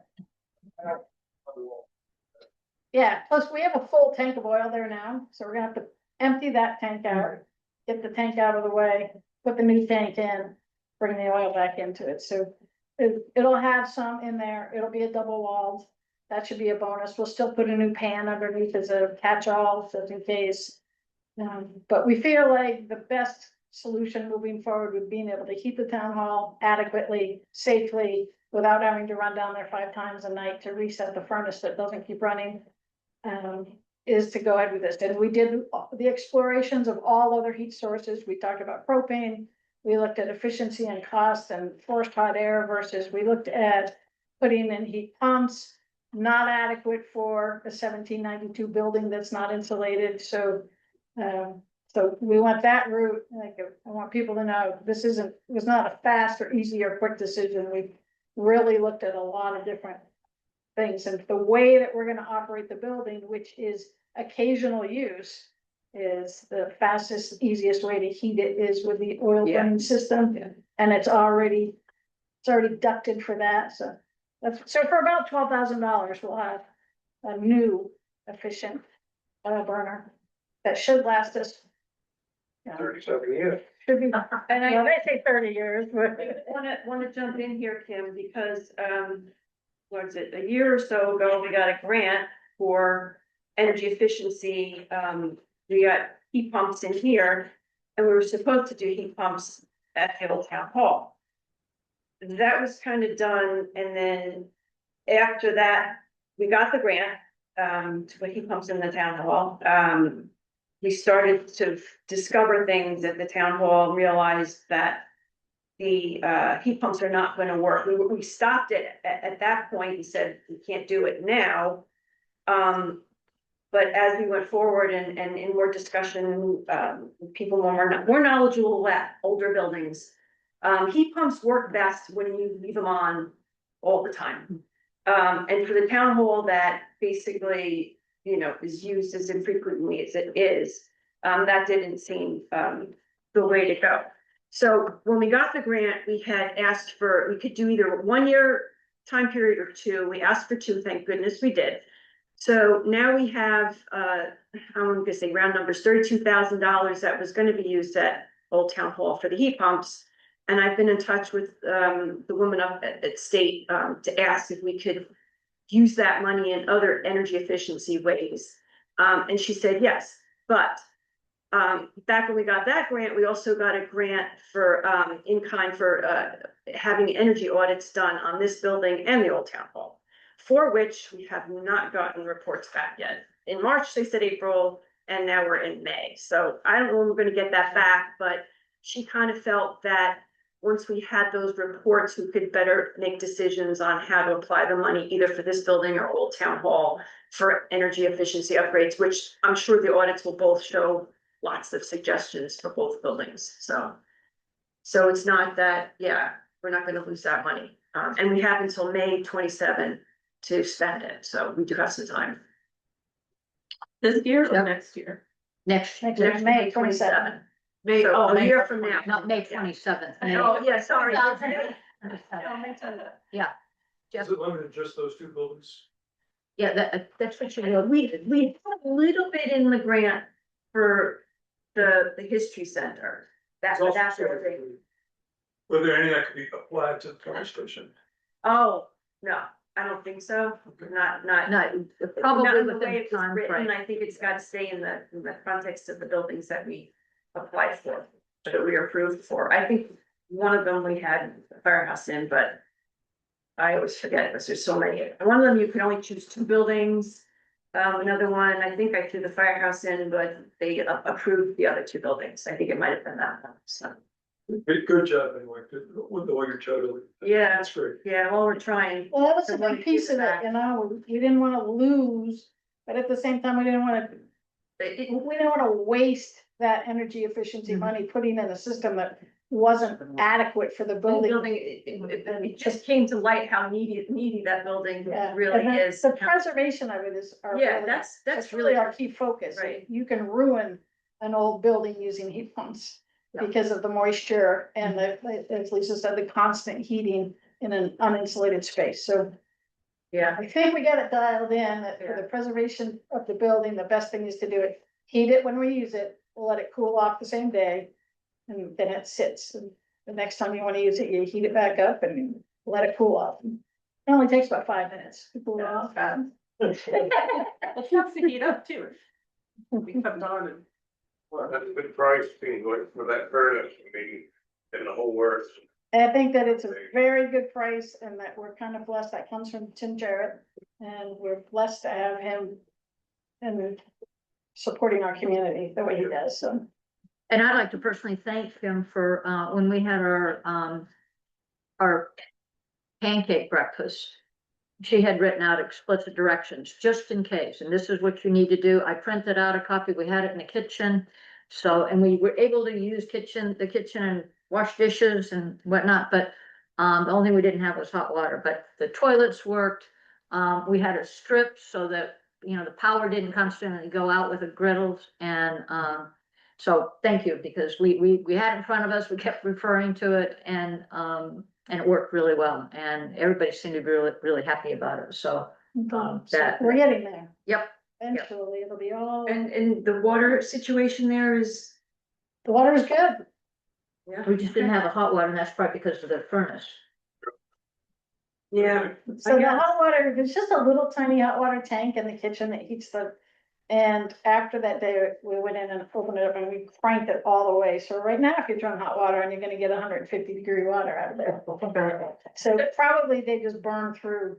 Yeah, plus we have a full tank of oil there now, so we're gonna have to empty that tank out, get the tank out of the way, put the new tank in, bring the oil back into it, so it'll have some in there, it'll be a double walled. That should be a bonus. We'll still put a new pan underneath as a catch-all, just in case. But we feel like the best solution moving forward would being able to heat the town hall adequately, safely, without having to run down there 5 times a night to reset the furnace that doesn't keep running. Is to go ahead with this. And we did the explorations of all other heat sources. We talked about propane. We looked at efficiency and cost and forced hot air versus we looked at putting in heat pumps, not adequate for a 1792 building that's not insulated. So we went that route. Like, I want people to know this was not a fast or easy or quick decision. We really looked at a lot of different things, and the way that we're gonna operate the building, which is occasional use, is the fastest, easiest way to heat it is with the oil burning system. Yeah. And it's already ducted for that, so so for about $12,000, we'll have a new efficient oil burner that should last us. 37 years. Should be, And well, they say 30 years, but. wanna jump in here, Kim, because, what is it, a year or so ago, we got a grant for energy efficiency. We got heat pumps in here, and we were supposed to do heat pumps at the old town hall. That was kind of done, and then after that, we got the grant, to put heat pumps in the town hall. We started to discover things at the town hall and realized that the heat pumps are not gonna work. We stopped it at that point and said, we can't do it now. But as we went forward and in more discussion, people more knowledgeable at older buildings. Heat pumps work best when you leave them on all the time. And for the town hall that basically, is used as infrequently as it is, that didn't seem the way to go. So when we got the grant, we had asked we could do either 1 year time period or 2. We asked for 2, thank goodness we did. So now we have, I'm gonna say round numbers, $32,000 that was gonna be used at Old Town Hall for the heat pumps. And I've been in touch with, the woman up at State, to ask if we could use that money in other energy efficiency ways. And she said yes, but back when we got that grant, we also got a grant for, in kind for, having energy audits done on this building and the Old Town Hall, for which we have not gotten reports back yet. In March, they said April, and now we're in May. So I don't know when we're gonna get that back, but she kind of felt that once we had those reports, we could better make decisions on how to apply the money, either for this building or Old Town Hall for energy efficiency upgrades, which I'm sure the audits will both show lots of suggestions for both buildings, so. So it's not that, yeah, we're not gonna lose that money, and we have until May 27 to spend it, so we do have some time. This year or Yep. next year? Next, Next year, May 27. May, So a May year from now. not May 27th. May. Oh, yeah, sorry. Oh, Yeah, Is it limited to just those two buildings? yeah, that's what you will. We had a little bit in the grant for the history center. That's It's also that's said, what they, were there any that could be applied to the fire station? oh, no, I don't think so, not. No, Not probably in the within way the it was written, timeframe. I think it's got to stay in the context of the buildings that we applied for, that we were approved for. I think one of them we had the firehouse in, but I always forget because there's so many. One of them, you can only choose two buildings. Another one, I think I threw the firehouse in, but they approved the other two buildings. I think it might have been that one, so. Good job anyway, with the way you're totally. Yeah, That's great. yeah, well, we're trying. Well, that was The a one big piece piece of it, back. you know, we didn't wanna lose, but at the same time, we didn't wanna, It- we didn't wanna waste that energy efficiency money putting in a system that wasn't adequate for the The building. building, it just came to light how needy that building Yeah, really and then is. the preservation of it is. Yeah, that's really our key focus. Right. You can ruin an old building using heat pumps Yeah. because of the moisture and as Lisa said, the constant heating in an uninsulated space, so. Yeah, I think we got it dialed in, that for Yeah. the preservation of the building, the best thing is to do it, heat it when we use it, let it cool off the same day. And then it sits, and the next time you wanna use it, you heat it back up and let it cool off. It only takes about 5 minutes to cool it Yeah, off. It helps to heat up too. We kept on and. Well, that's a good price, seems like, for that furnace, I mean, in the whole works. And I think that it's a very good price and that we're kind of blessed, that comes from Tim Jarrett, and we're blessed to have him. And supporting our community the way he does, so. And I'd like to personally thank him for, when we had our pancake breakfast. She had written out explicit directions, just in case, and this is what you need to do. I printed out a copy, we had it in the kitchen. So, and we were able to use the kitchen and wash dishes and whatnot, but, the only thing we didn't have was hot water, but the toilets worked. We had a strip so that, you know, the power didn't constantly go out with the griddles and, so thank you, because we had it in front of us, we kept referring to it and it worked really well and everybody seemed to be really, really happy about it, so. So That- we're getting there. Yep. Eventually, it'll be all, and the water situation there is. the water is good. Yeah. We just didn't have a hot water and that's probably because of the furnace. Yeah. So the guess. hot water, there's just a little tiny hot water tank in the kitchen that heats and after that day, we went in and opened it up and we cranked it all the way. So right now, if you're drawing hot water and you're gonna get 150-degree water out of there. So probably they just burned through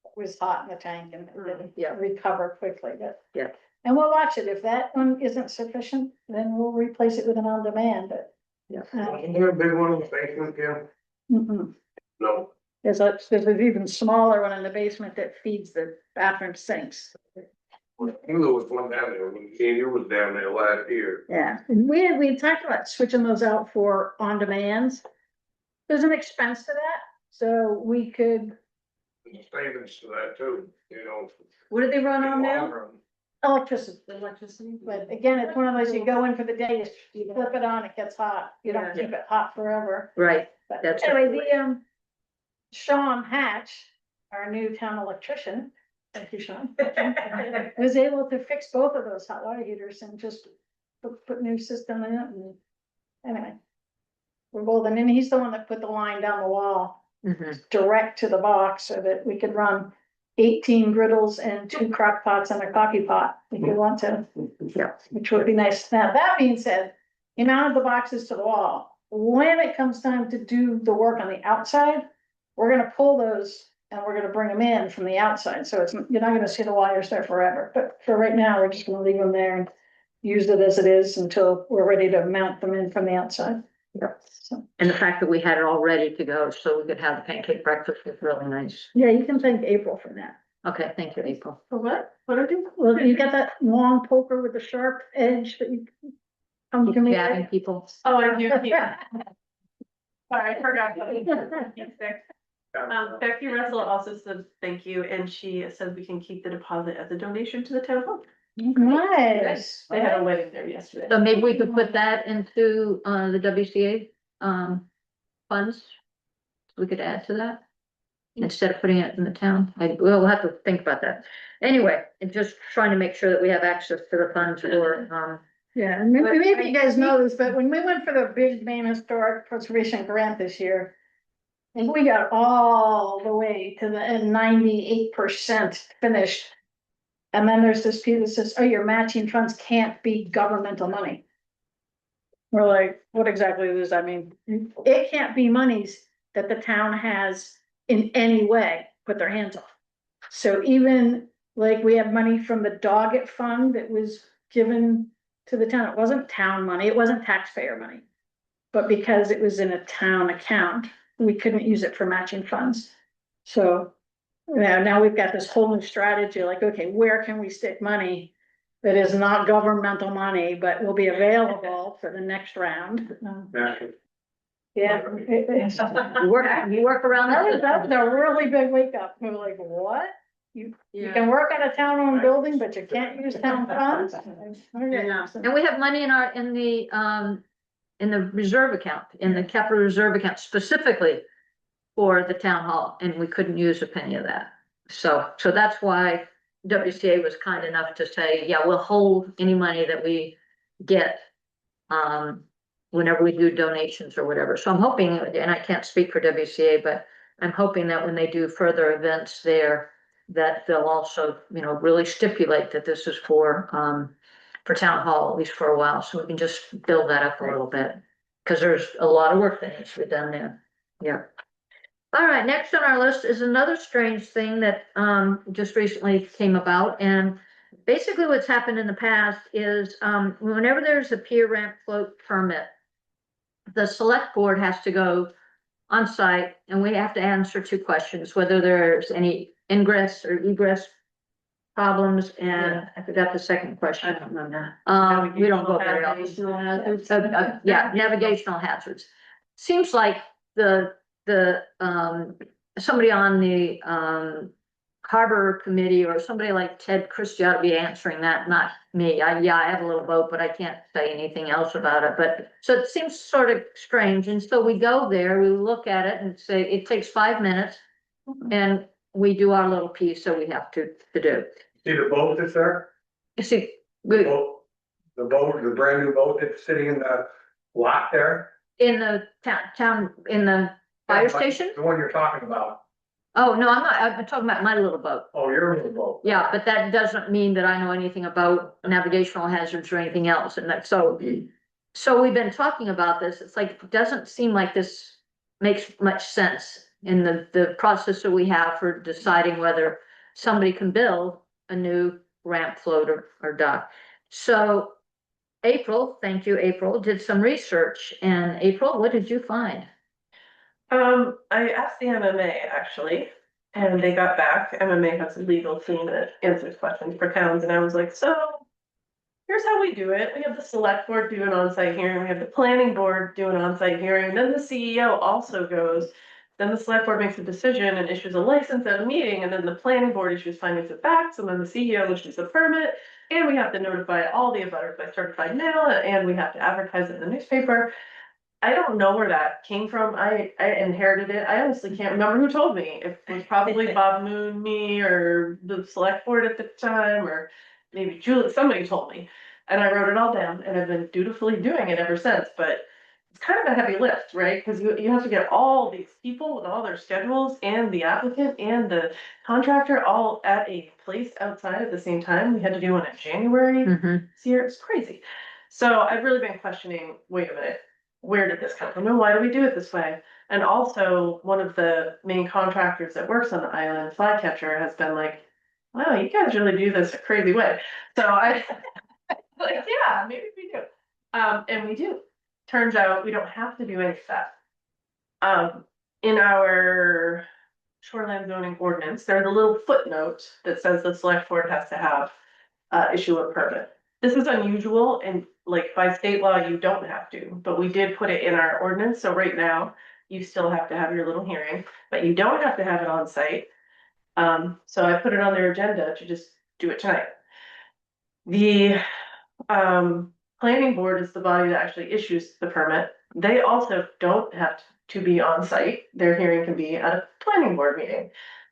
what was hot in the tank and didn't Yeah. recover quickly, but. Yeah. And we'll watch it. If that one isn't sufficient, then we'll replace it with an on-demand, but. Yeah. Isn't there a big one in the basement, Kim? Mm-mm. No. There's an even smaller one in the basement that feeds the bathroom sinks. I knew there was one down there when you was down there last year. Yeah, and we talked about switching those out for on-demands. There's an expense to that, so we could There's savings to that too, you know. What do they run on now? electricity. Electricity. But again, it's one of those, you go in for the day, you flip it on, it gets hot. You don't Yeah. keep it hot forever. Right, But That's anyway, Sean Hatch, our new town electrician, thank you, Sean, was able to fix both of those hot water heaters and just put new system in it anyway. We're golden, and he's the one that put the line down the wall Mhm. direct to the box so that we could run 18 griddles and 2 crock pots and a coffee pot if you want to. Yeah. Which would be nice. Now, that being said, he mounted the boxes to the wall. When it comes time to do the work on the outside, we're gonna pull those and we're gonna bring them in from the outside. So you're not gonna see the wires there forever. But for right now, we're just gonna leave them there and use it as it is until we're ready to mount them in from the outside. Yep. So, And the fact that we had it all ready to go, so we could have the pancake breakfast was really nice. yeah, you can thank April for that. Okay, thank you, April. For what? What are you? Well, you got that long poker with the sharp edge that you come to me. Jabbing people. Oh, I do, yeah. Sorry, I forgot. Becky Russell also said thank you, and she said we can keep the deposit as a donation to the town hall. Nice. They had a wedding there yesterday. So maybe we could put that into, the WCA, funds. We could add to that. Instead of putting it in the town. We'll have to think about that. Anyway, and just trying to make sure that we have access to the funds for, Yeah, and maybe you guys know this, but when we went for the big Maine Historic Preservation Grant this year, and we got all the way to the 98% finished. And then there's this piece that says, oh, your matching funds can't be governmental money. We're like, what exactly does that mean? It can't be monies that the town has in any way put their hands on. So even like we have money from the Doggett Fund that was given to the town, it wasn't town money, it wasn't taxpayer money. But because it was in a town account, we couldn't use it for matching funds. So now we've got this whole new strategy, like, okay, where can we stick money that is not governmental money, but will be available for the next round? Yeah. you work around That's that. a really big wake up. We're like, what? You can work on a town-owned building, but you can't use town funds? And we have money in the reserve account, in the capital reserve account specifically for the town hall, and we couldn't use a penny of that. So that's why WCA was kind enough to say, yeah, we'll hold any money that we get, whenever we do donations or whatever. So I'm hoping, and I can't speak for WCA, but I'm hoping that when they do further events there, that they'll also, really stipulate that this is for town hall, at least for a while, so we can just build that up a little bit. Cause there's a lot of work that needs to be done there. Yeah. All right, next on our list is another strange thing that just recently came about. And basically what's happened in the past is whenever there's a pier ramp float permit, the select board has to go on site and we have to answer 2 questions, whether there's any ingress or egress problems, and I forgot the second question. I don't know. We don't go very often. Yeah, navigational hazards. Seems like somebody on the harbor committee or somebody like Ted Christie ought to be answering that, not me. I have a little boat, but I can't say anything else about it. But so it seems sort of strange. And so we go there, we look at it and say, it takes 5 minutes and we do our little piece. So we have to do. See the boat that's there? You see, The boat, the brand new boat that's sitting in the lot there? in the town, in the fire station? The one you're talking about. Oh, no, I'm not, I'm talking about my little boat. Oh, your little boat. Yeah, but that doesn't mean that I know anything about navigational hazards or anything else, and that, so we've been talking about this, it's like, it doesn't seem like this makes much sense in the process that we have for deciding whether somebody can build a new ramp, float, or dock. So April, thank you, April, did some research, and April, what did you find? I asked the MMA actually, and they got back. MMA has a legal team that answers questions for towns, and I was like, so here's how we do it. We have the select board do an on-site hearing, we have the planning board do an on-site hearing, then the CEO also goes. Then the select board makes a decision and issues a license at a meeting, and then the planning board issues findings of facts, and then the CEO issues a permit, and we have to notify all the abutters by certified mail, and we have to advertise it in the newspaper. I don't know where that came from. I inherited it. I honestly can't remember who told me. It was probably Bob Moon, me, or the select board at the time, or maybe Julie, somebody told me. And I wrote it all down and I've been dutifully doing it ever since. But it's kind of a heavy lift, right? Cause you have to get all these people with all their schedules and the applicant and the contractor all at a place outside at the same time. We had to do one in January Mhm. this year. It's crazy. So I've really been questioning, wait a minute, where did this come from? And why do we do it this way? And also, one of the main contractors that works on the island, Flycatcher, has been like, wow, you guys really do this a crazy way. So I, like, yeah, maybe we do. And we do. Turns out we don't have to do any of that. In our shoreline zoning ordinance, there's a little footnote that says the select board has to have, issue a permit. This is unusual and like by state law, you don't have to, but we did put it in our ordinance. So right now, you still have to have your little hearing, but you don't have to have it on site. So I put it on their agenda to just do it tonight. The planning board is the body that actually issues the permit. They also don't have to be on site. Their hearing can be at a planning board meeting.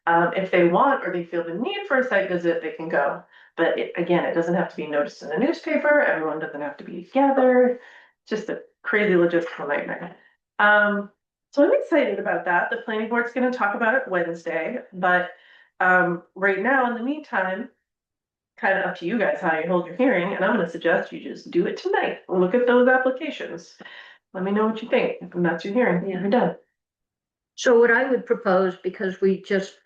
If they want or they feel the need for a site visit, they can go. But again, it doesn't have to be noticed in the newspaper. Everyone doesn't have to be together. Just a crazy logistical nightmare. So I'm excited about that. The planning board's gonna talk about it Wednesday, but right now, in the meantime, kind of up to you guys how you hold your hearing, and I'm gonna suggest you just do it tonight. Look at those applications. Let me know what you think, and that's your hearing, you're done. So what I would propose, because we just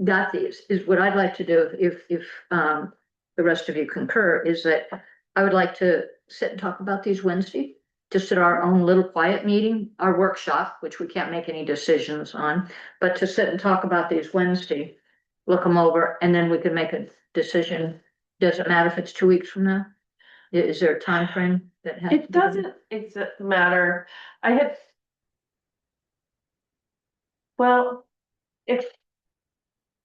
got these, is what I'd like to do, if the rest of you concur, is that I would like to sit and talk about these Wednesday, just at our own little quiet meeting, our workshop, which we can't make any decisions on, but to sit and talk about these Wednesday, look them over, and then we can make a decision. Does it matter if it's 2 weeks from now? Is there a time frame that has? It doesn't matter. Well, if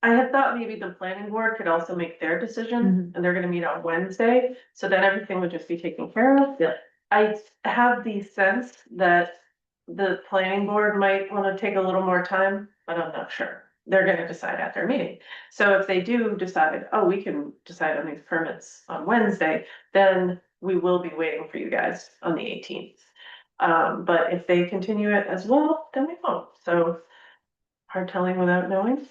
I had thought maybe the planning board could also make their decision, and they're gonna meet on Wednesday, so then everything would just be taken care of. Yeah. I have the sense that the planning board might wanna take a little more time, but I'm not sure. They're gonna decide at their meeting. So if they do decide, oh, we can decide on these permits on Wednesday, then we will be waiting for you guys on the 18th. But if they continue it as well, then we won't. So hard telling without knowing.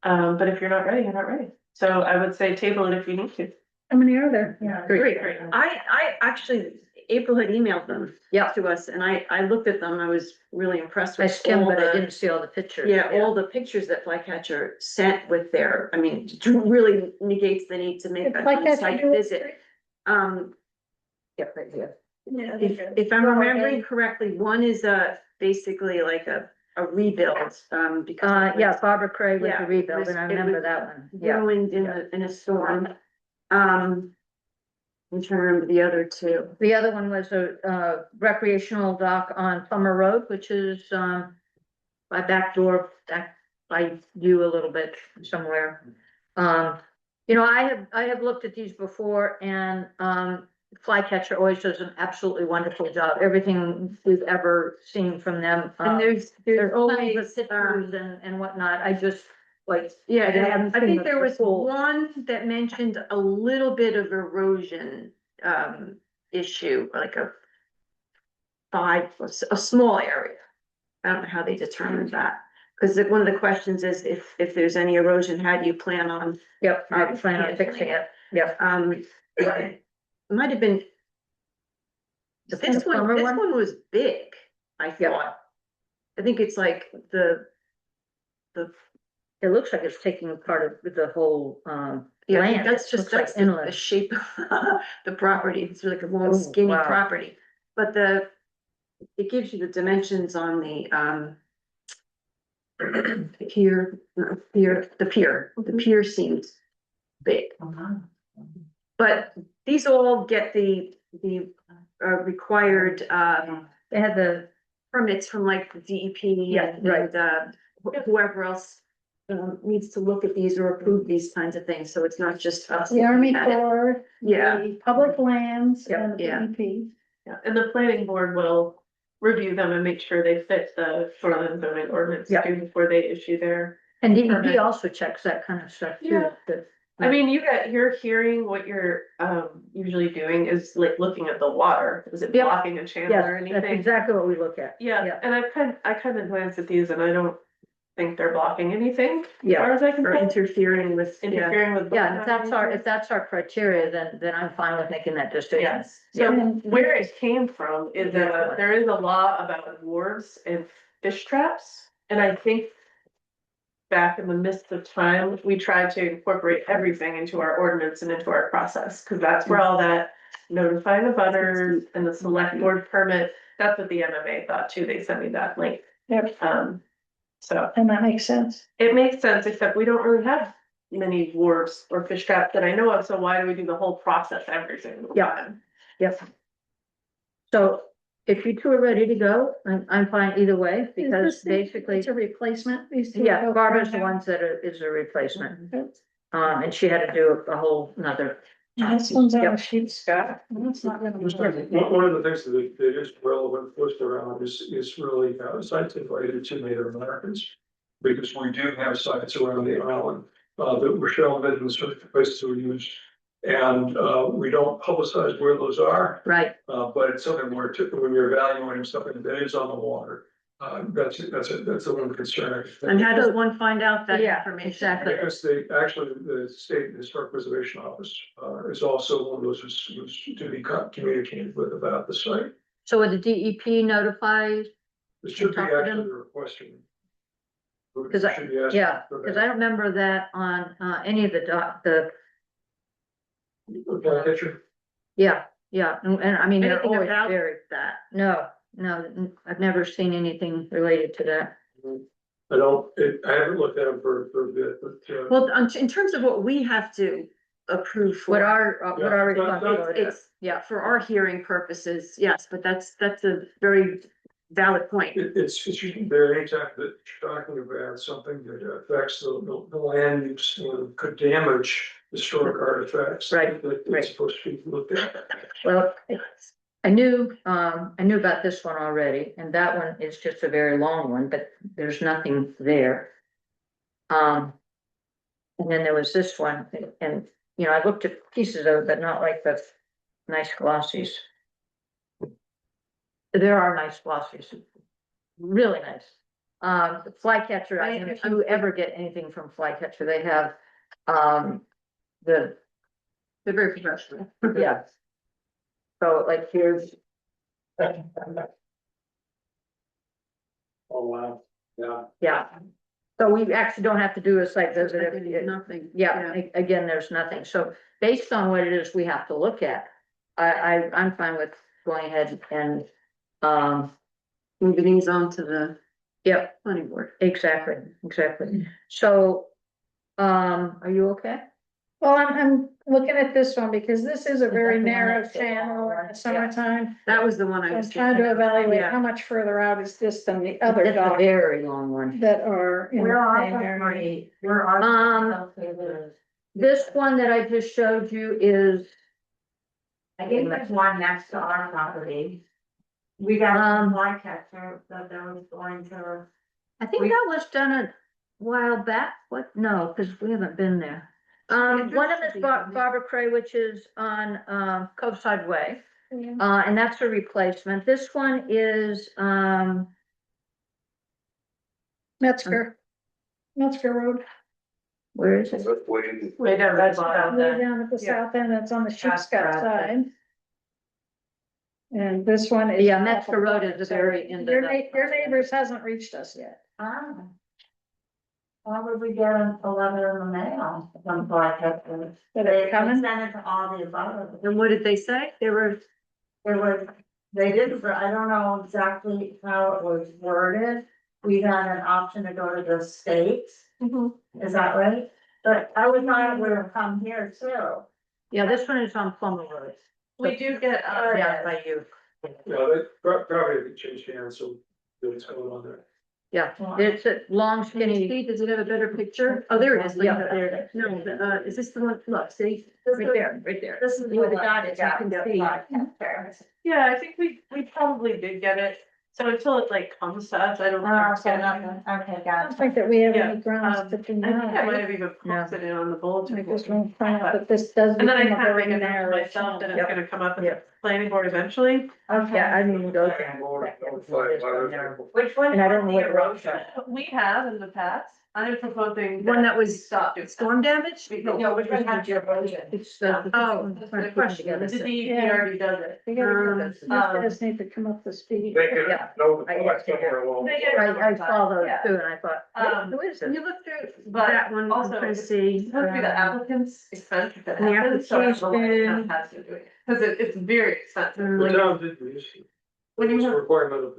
But if you're not ready, you're not ready. So I would say table it if you need to. How many are there? Yeah. Great. I actually, April had emailed them. Yeah. To us, and I looked at them, I was really impressed I with skimmed, all but I the, didn't see all the pictures. yeah, all the pictures that Flycatcher sent with their, I mean, really negates the need to make It's a like that site you- visit. Yeah, right here. Yeah. If I'm remembering correctly, one is basically like a rebuild, because. Yeah, Barbara Craig with Yeah, the rebuild, it was- and I it remember was that one. Yeah. ruined in a storm. I'm trying to remember the other two. The other one was a recreational dock on Plummer Road, which is, by back door, back by you a little bit somewhere. You know, I have looked at these before, and, Flycatcher always does an absolutely wonderful job. Everything we've ever seen from them. And there's There's always always, pictures and whatnot. I just, like. yeah, I haven't I seen think this there was before. one that mentioned a little bit of erosion, issue, like a small area. I don't know how they determined that, because one of the questions is if there's any erosion, how do you plan on, Yep, I plan on fixing it. Yep. it might have been. This Plummer one? one was big, I Yeah. thought. I think it's like the. It looks like it's taking part of the whole, Yeah, I think land. that's It just, looks like that's the inland. shape of the property, it's like a long Oh, skinny wow. property, but it gives you the dimensions on the, the pier seems big. But these all get the required, They had the, permits from like the DEP Yeah, right. and, whoever else. Needs to look at these or approve these kinds of things, so it's not just us. The Army looking at it. Corps, Yeah. the public lands Yeah, and the yeah. DEP. Yeah, and the planning board will review them and make sure they fit the shoreline zoning ordinance Yeah. too before they issue their. and DEP Permit. also checks that kind of stuff too. Yeah. the I mean, you're hearing what you're, usually doing is like looking at the water. Is it Yep. blocking a channel or Yes, that's anything? exactly what we look at. Yeah, and I kind of glanced at these and I don't think they're blocking anything, as Yeah, far as I can Or tell. interfering with, yeah. Interfering with. yeah, and if that's our criteria, then I'm fine with making that decision. Yes, so where it came from is that there is a law about wharves and fish traps, and I think. Back in the midst of time, we tried to incorporate everything into our ordinance and into our process, cause that's where all that. Notifying the butters and the select board permit, that's what the MMA thought too, they sent me that link, Yep, so. and that makes sense. It makes sense, except we don't really have many wharves or fish traps that I know of, so why do we do the whole process every single Yeah. time? Yep. So if you two are ready to go, I'm fine either way, because basically, It's a replacement, these two. yeah, Barbara's the ones that is a replacement. And she had to do a whole nother. This one's on Yep. a sheet, Scott, and it's not gonna. One of the things that is relevant first around is really sites related to Native Americans. Because we do have sites around the island that were shelved in certain places that were used. And we don't publicize where those are, Right, but it's something where when you're evaluating something that is on the water, that's a one concern. And how does one find out that Yeah, information? exactly. Because the State Historic Preservation Office is also one of those who's to be communicated with about the site. so would the DEP notify? It should be Talk to actually them. the question. Because yeah, because I don't remember that on any of the Picture. yeah, and I mean, they're Anything always about very, that? no, I've never seen anything related to that. I haven't looked at them for a bit, but. Well, in terms of what we have to approve for. What our Yeah, responsibility is, It's, yeah, for our hearing purposes, yes, but that's a very valid point. It's there anytime that you're talking about something that affects the land use, could damage historic artifacts. Right, That right. it's supposed to be looked at. well, I knew about this one already, and that one is just a very long one, but there's nothing there. And then there was this one, and, I looked at pieces of it, but not like the nice glossies. There are nice glossies, really nice. The Flycatcher, I mean, if you ever get anything from Flycatcher, they have, They're very professional. yeah. So like here's. Oh, wow, yeah. Yeah, so we actually don't have to do a site visit. Nothing. Yeah, again, there's nothing, so based on what it is we have to look at, I'm fine with going ahead and, Moving these on to the yep, planning board. exactly, so, are you okay? Well, I'm looking at this one because this is a very Is that the one narrow that's the channel long in one? the summertime. That was the one I I'm was. trying to evaluate Yeah. how much further out is this than the other It's a dogs very long one. that are in Where the are same the area. three? Where are? This one that I just showed you is, I think there's one next to our property. We got a flycatcher that was going to. I think that was done a while back, what, no, because we haven't been there. One of them is Barbara Cray, which is on, Coveside Way, Yeah. and that's a replacement. This one is, Metzger Road, where is it? Way down that way bottom. down at the Yeah. south end, it's on the That's Sheepscot correct. side. And this one is. Yeah, Metzger Road is the very end of Your the. your neighbors hasn't reached us yet. Ah. Why would we get a letter in the mail from flycatcher? That They it's coming. sent it to all the above. And what did they say? They were, They didn't, I don't know exactly how it was worded. We had an option to go to the states, is that right? But I would thought it would have come here too. Yeah, this one is on Plummer Road. We do get, Yeah, by you. Yeah, they probably changed hands, so what's going on there. Yeah, it's a long skinny, see, does it have a better picture? Oh, there it is. Yeah. There it is. No, is this the one? Look, see, This right is- there, right there. This is You would what have got I it, you got, can the see. flycatcher. yeah, I think we probably did get it. So until it like comes to us, I don't. Oh, think okay, I got don't think that we have Yeah, any grounds to I deny. think I might have even No. posted it on the bulletin. I just board. want to point out that this does And then I become a kind of very make a note narrow. to myself that it's Yep. gonna come up in the Yep. planning board eventually. Okay. Yeah, I didn't even go Planning there. board notified by the- Which one? And I don't was know the what roads erosion? We have in the past, I'm proposing. One that we was stop doing that. storm damage? No, which one had your erosion? It's Oh, the good question. The DEP already does it. You gotta Um, get this, you guys need to come up to speed. They could Yeah. notify somewhere along. They get it I saw those Yeah. too, and I thought, Um, who is Can it? you look through But that one? also, and it's see, supposed to be the applicant's expense if it The happens, so I don't know why the town application. has to do it, cause it's very expensive. Mm. The Like, town did the issue. When you It's a have- requirement of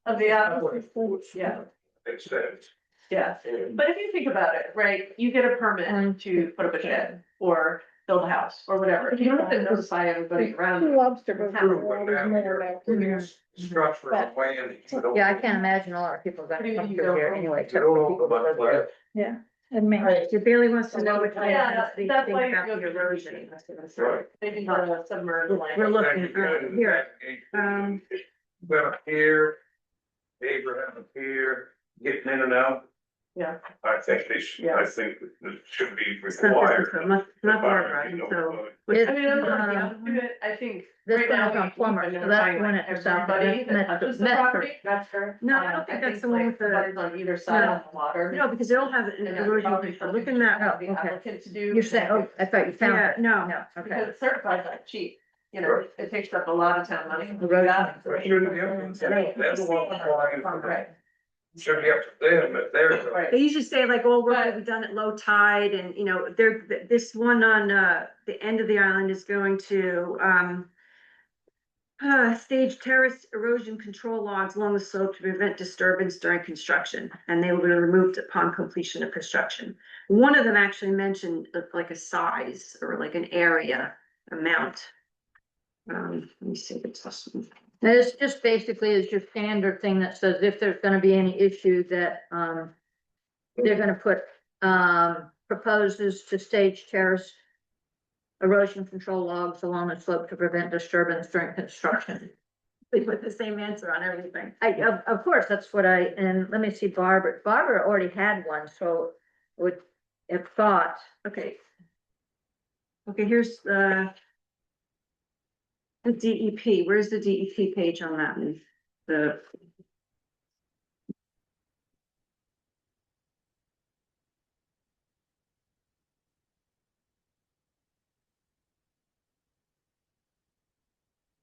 Of the applicant, yeah, Instead. yeah. But if you think about it, right, you get a permit to put up a shed or build a house or whatever. You don't have to notify everybody around. Two lobster boats. Have are always more about. Structure of land. you don't- Yeah, I can't imagine a lot of people are What do gonna you come mean through you here don't? anyway. You except don't for know people who about live there. that. Yeah, and me. Your Bailey wants to know what Yeah, happens, they that's think why about you'll the be erosion. Right. Maybe the submerged land. We're looking, here, Well, here, Abraham here, getting in and out. Yeah. I think they should, Yeah. I think it should be it's not required. this, not Barbara, so. It- I mean, I'm not uh, against it, I think. This right one now is on we- Plummer, we've been so that's notifying, the one like, at the south. everybody that That's touches the Metford. property. That's her. No, I don't think that's the one with the, Buttons on either side No. of the water. no, because they all have an And that's erosion probably control, something look in that, for the okay. applicant to do. You're saying, oh, I thought you found yeah, it. no. No, okay. Because it's certified like cheap, you know, Right. it takes up a lot of town money. to do Erosion that. Right, shouldn't be up to them. They're the one applying for that. Should be up to them, if they're. Right. They usually say like, all work will be done at low tide and, you know, there, this one on, the end of the island is going to, stage terrace erosion control logs along the slope to prevent disturbance during construction, and they will be removed upon completion of construction. One of them actually mentioned like a size or like an area amount. Let me see if it's this one. This just basically is your standard thing that says if there's gonna be any issue that, they're gonna put, proposes to stage terrace erosion control logs along the slope to prevent disturbance during construction. They put the same answer on everything. Of course, that's what and let me see Barbara already had one, so would have thought, Okay. Okay, here's the DEP, where's the DEP page on that one? The.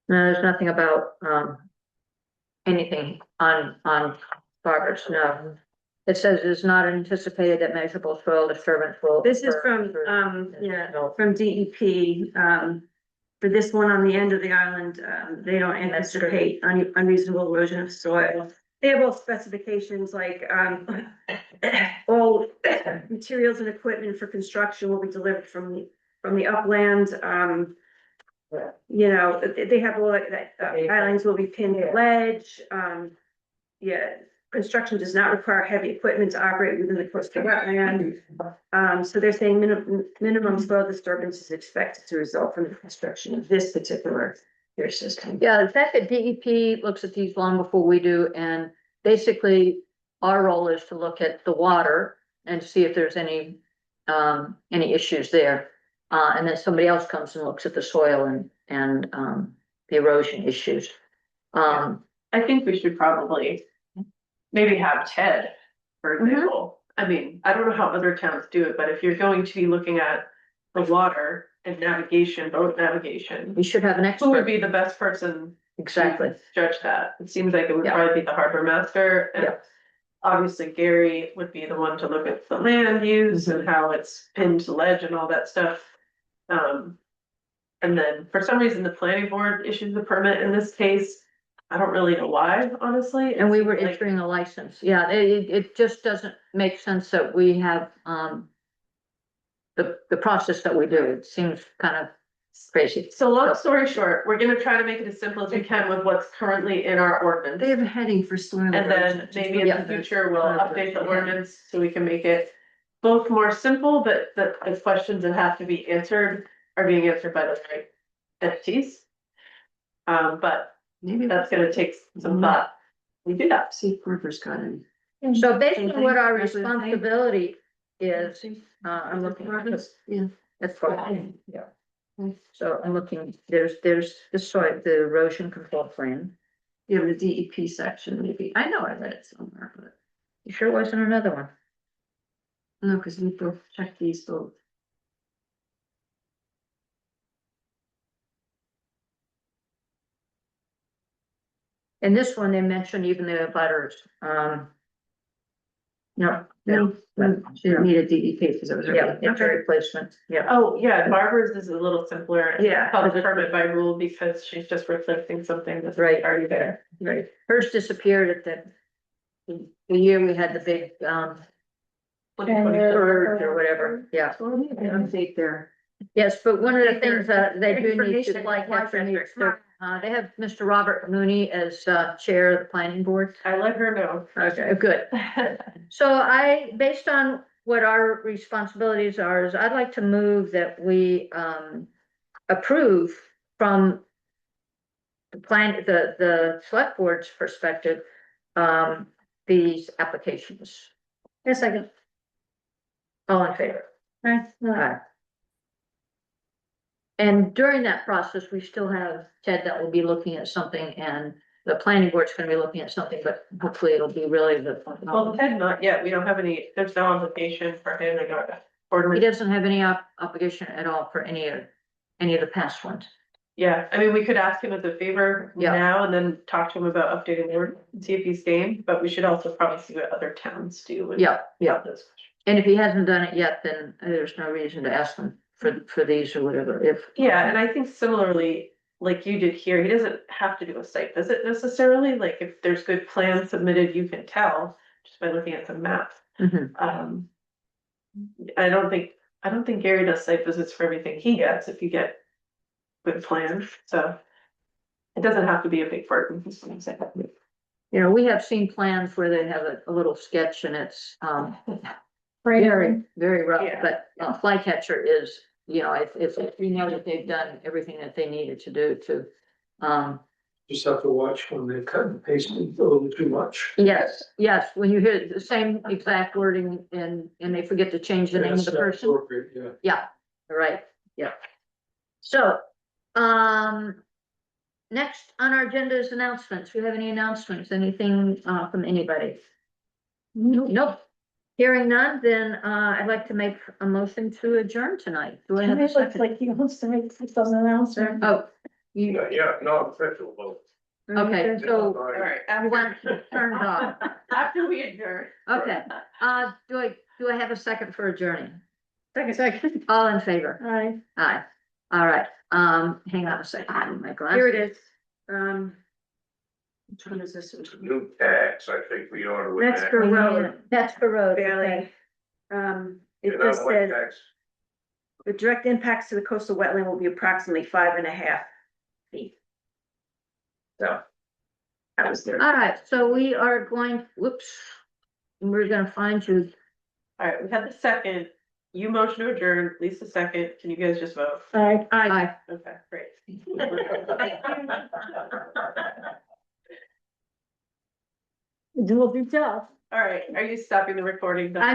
no, there's nothing about, anything on Barbara's, no. It says it's not anticipated that measurable soil disturbance will. This is occur from, through- yeah, from DEP, for this one on the end of the island, they don't anticipate unreasonable erosion of soil. They have all specifications like, all materials and equipment for construction will be delivered from the upland, you know, they have all that, islands will be pinned to ledge, yeah. Construction does not require heavy equipment to operate within the coastal wetland. So they're saying minimum soil disturbance is expected to result from the construction of this particular air system. Yeah, the fact that DEP looks at these long before we do, and basically our role is to look at the water and see if there's any issues there. And then somebody else comes and looks at the soil and the erosion issues. I think we should probably maybe have Ted, for Mhm. example. I mean, I don't know how other towns do it, but if you're going to be looking at the water and navigation, boat navigation, We should have an who would expert, be the best person exactly. to judge that? It seems like it would Yeah. probably be the harbor master, and Yeah. obviously Gary would be the one to look at the land use and how it's pinned to ledge and all that stuff. And then for some reason, the planning board issues the permit in this case. I don't really know why, honestly. And we were It seems like- issuing a license. Yeah, it just doesn't make sense that we have, the process that we do. It seems kind of crazy. So long story short, we're gonna try to make it as simple as we can with what's currently in our ordinance. They have a heading for soil. And then maybe in the future, we'll update the ordinance so we can make it both more simple, but the questions that have to be answered are being answered by the right entities. But Maybe that's gonna take some thought. We do that. see if River's got any. So based Same on what thing, our that's what I'm saying. responsibility is, I'm looking at this, Yeah. that's fine, yeah. So I'm looking, there's the soil, the erosion control plan. You have the DEP section, maybe. I know I read it somewhere, but You sure wasn't another one? no, because we both checked these both. In this one, they mentioned even the butters, no, She didn't need a DEP because it was. yeah, it's a Okay. replacement, yeah. Oh, yeah, Barbara's is a little simpler. Yeah. Public permit by rule because she's just replacing something that's Right. already there. Right, hers disappeared at the year we had the big, purge or whatever, yeah. Update there. Yes, but one of the things that they do need Information to, like have to that, meet, they have Mr. Robert Mooney as, chair of the planning board. I let her know. Okay, good. So based on what our responsibilities are, is I'd like to move that we, approve from the select board's perspective, these applications. Yes, I can. All in favor? Right. Aye. And during that process, we still have Ted that will be looking at something, and the planning board's gonna be looking at something, but hopefully it'll be really the. Well, Ted, not yet. We don't have any, there's no obligation for him to go to. He board. doesn't have any obligation at all for any of the past ones. Yeah, I mean, we could ask him as a favor Yeah. now and then talk to him about updating the word and see if he's game, but we should also probably see what other towns do. and Yeah, yeah. have those questions. And if he hasn't done it yet, then there's no reason to ask him for these or whatever, if. Yeah, and I think similarly, like you did here, he doesn't have to do a site visit necessarily, like if there's good plans submitted, you can tell just by looking at the map. Mhm. I don't think Gary does site visits for everything he gets if you get good plans, so. It doesn't have to be a big burden, is what I'm saying. You know, we have seen plans where they have a little sketch and it's, very, very rough, Yeah. but Flycatcher is, you know, it's, we know that they've done everything that they needed to do to, Just have to watch when they cut and paste it a little too much. yes, when you hear the same exact wording and they forget to change the name of the That's person. appropriate, yeah. Yeah, right, yeah. So, next on our agenda is announcements. Do you have any announcements? Anything, from anybody? Nope. Hearing none, then, I'd like to make a motion to adjourn tonight. Do I have a It looks second? like he wants to make some announcement. Oh, you, Yeah, no official vote. okay, so All right, you want turned off. after we adjourn. Okay, do I have a second for adjourning? Second. All in favor? Aye. Aye. All right, hang on a second, my glasses. Here it is. Which one is this? It's a new tax, I think we ought to. That's for road, That's for road. Bailey. It You know just what says, tax? the direct impacts to the coastal wetland will be approximately 5.5 feet. So. That was there. All right, so we are going, whoops, we're gonna find you. All right, we had the second, you motion to adjourn, Lisa second, can you guys just vote? Aye. Aye. Okay, great. Do a good job. All right, are you stopping the recording? I'm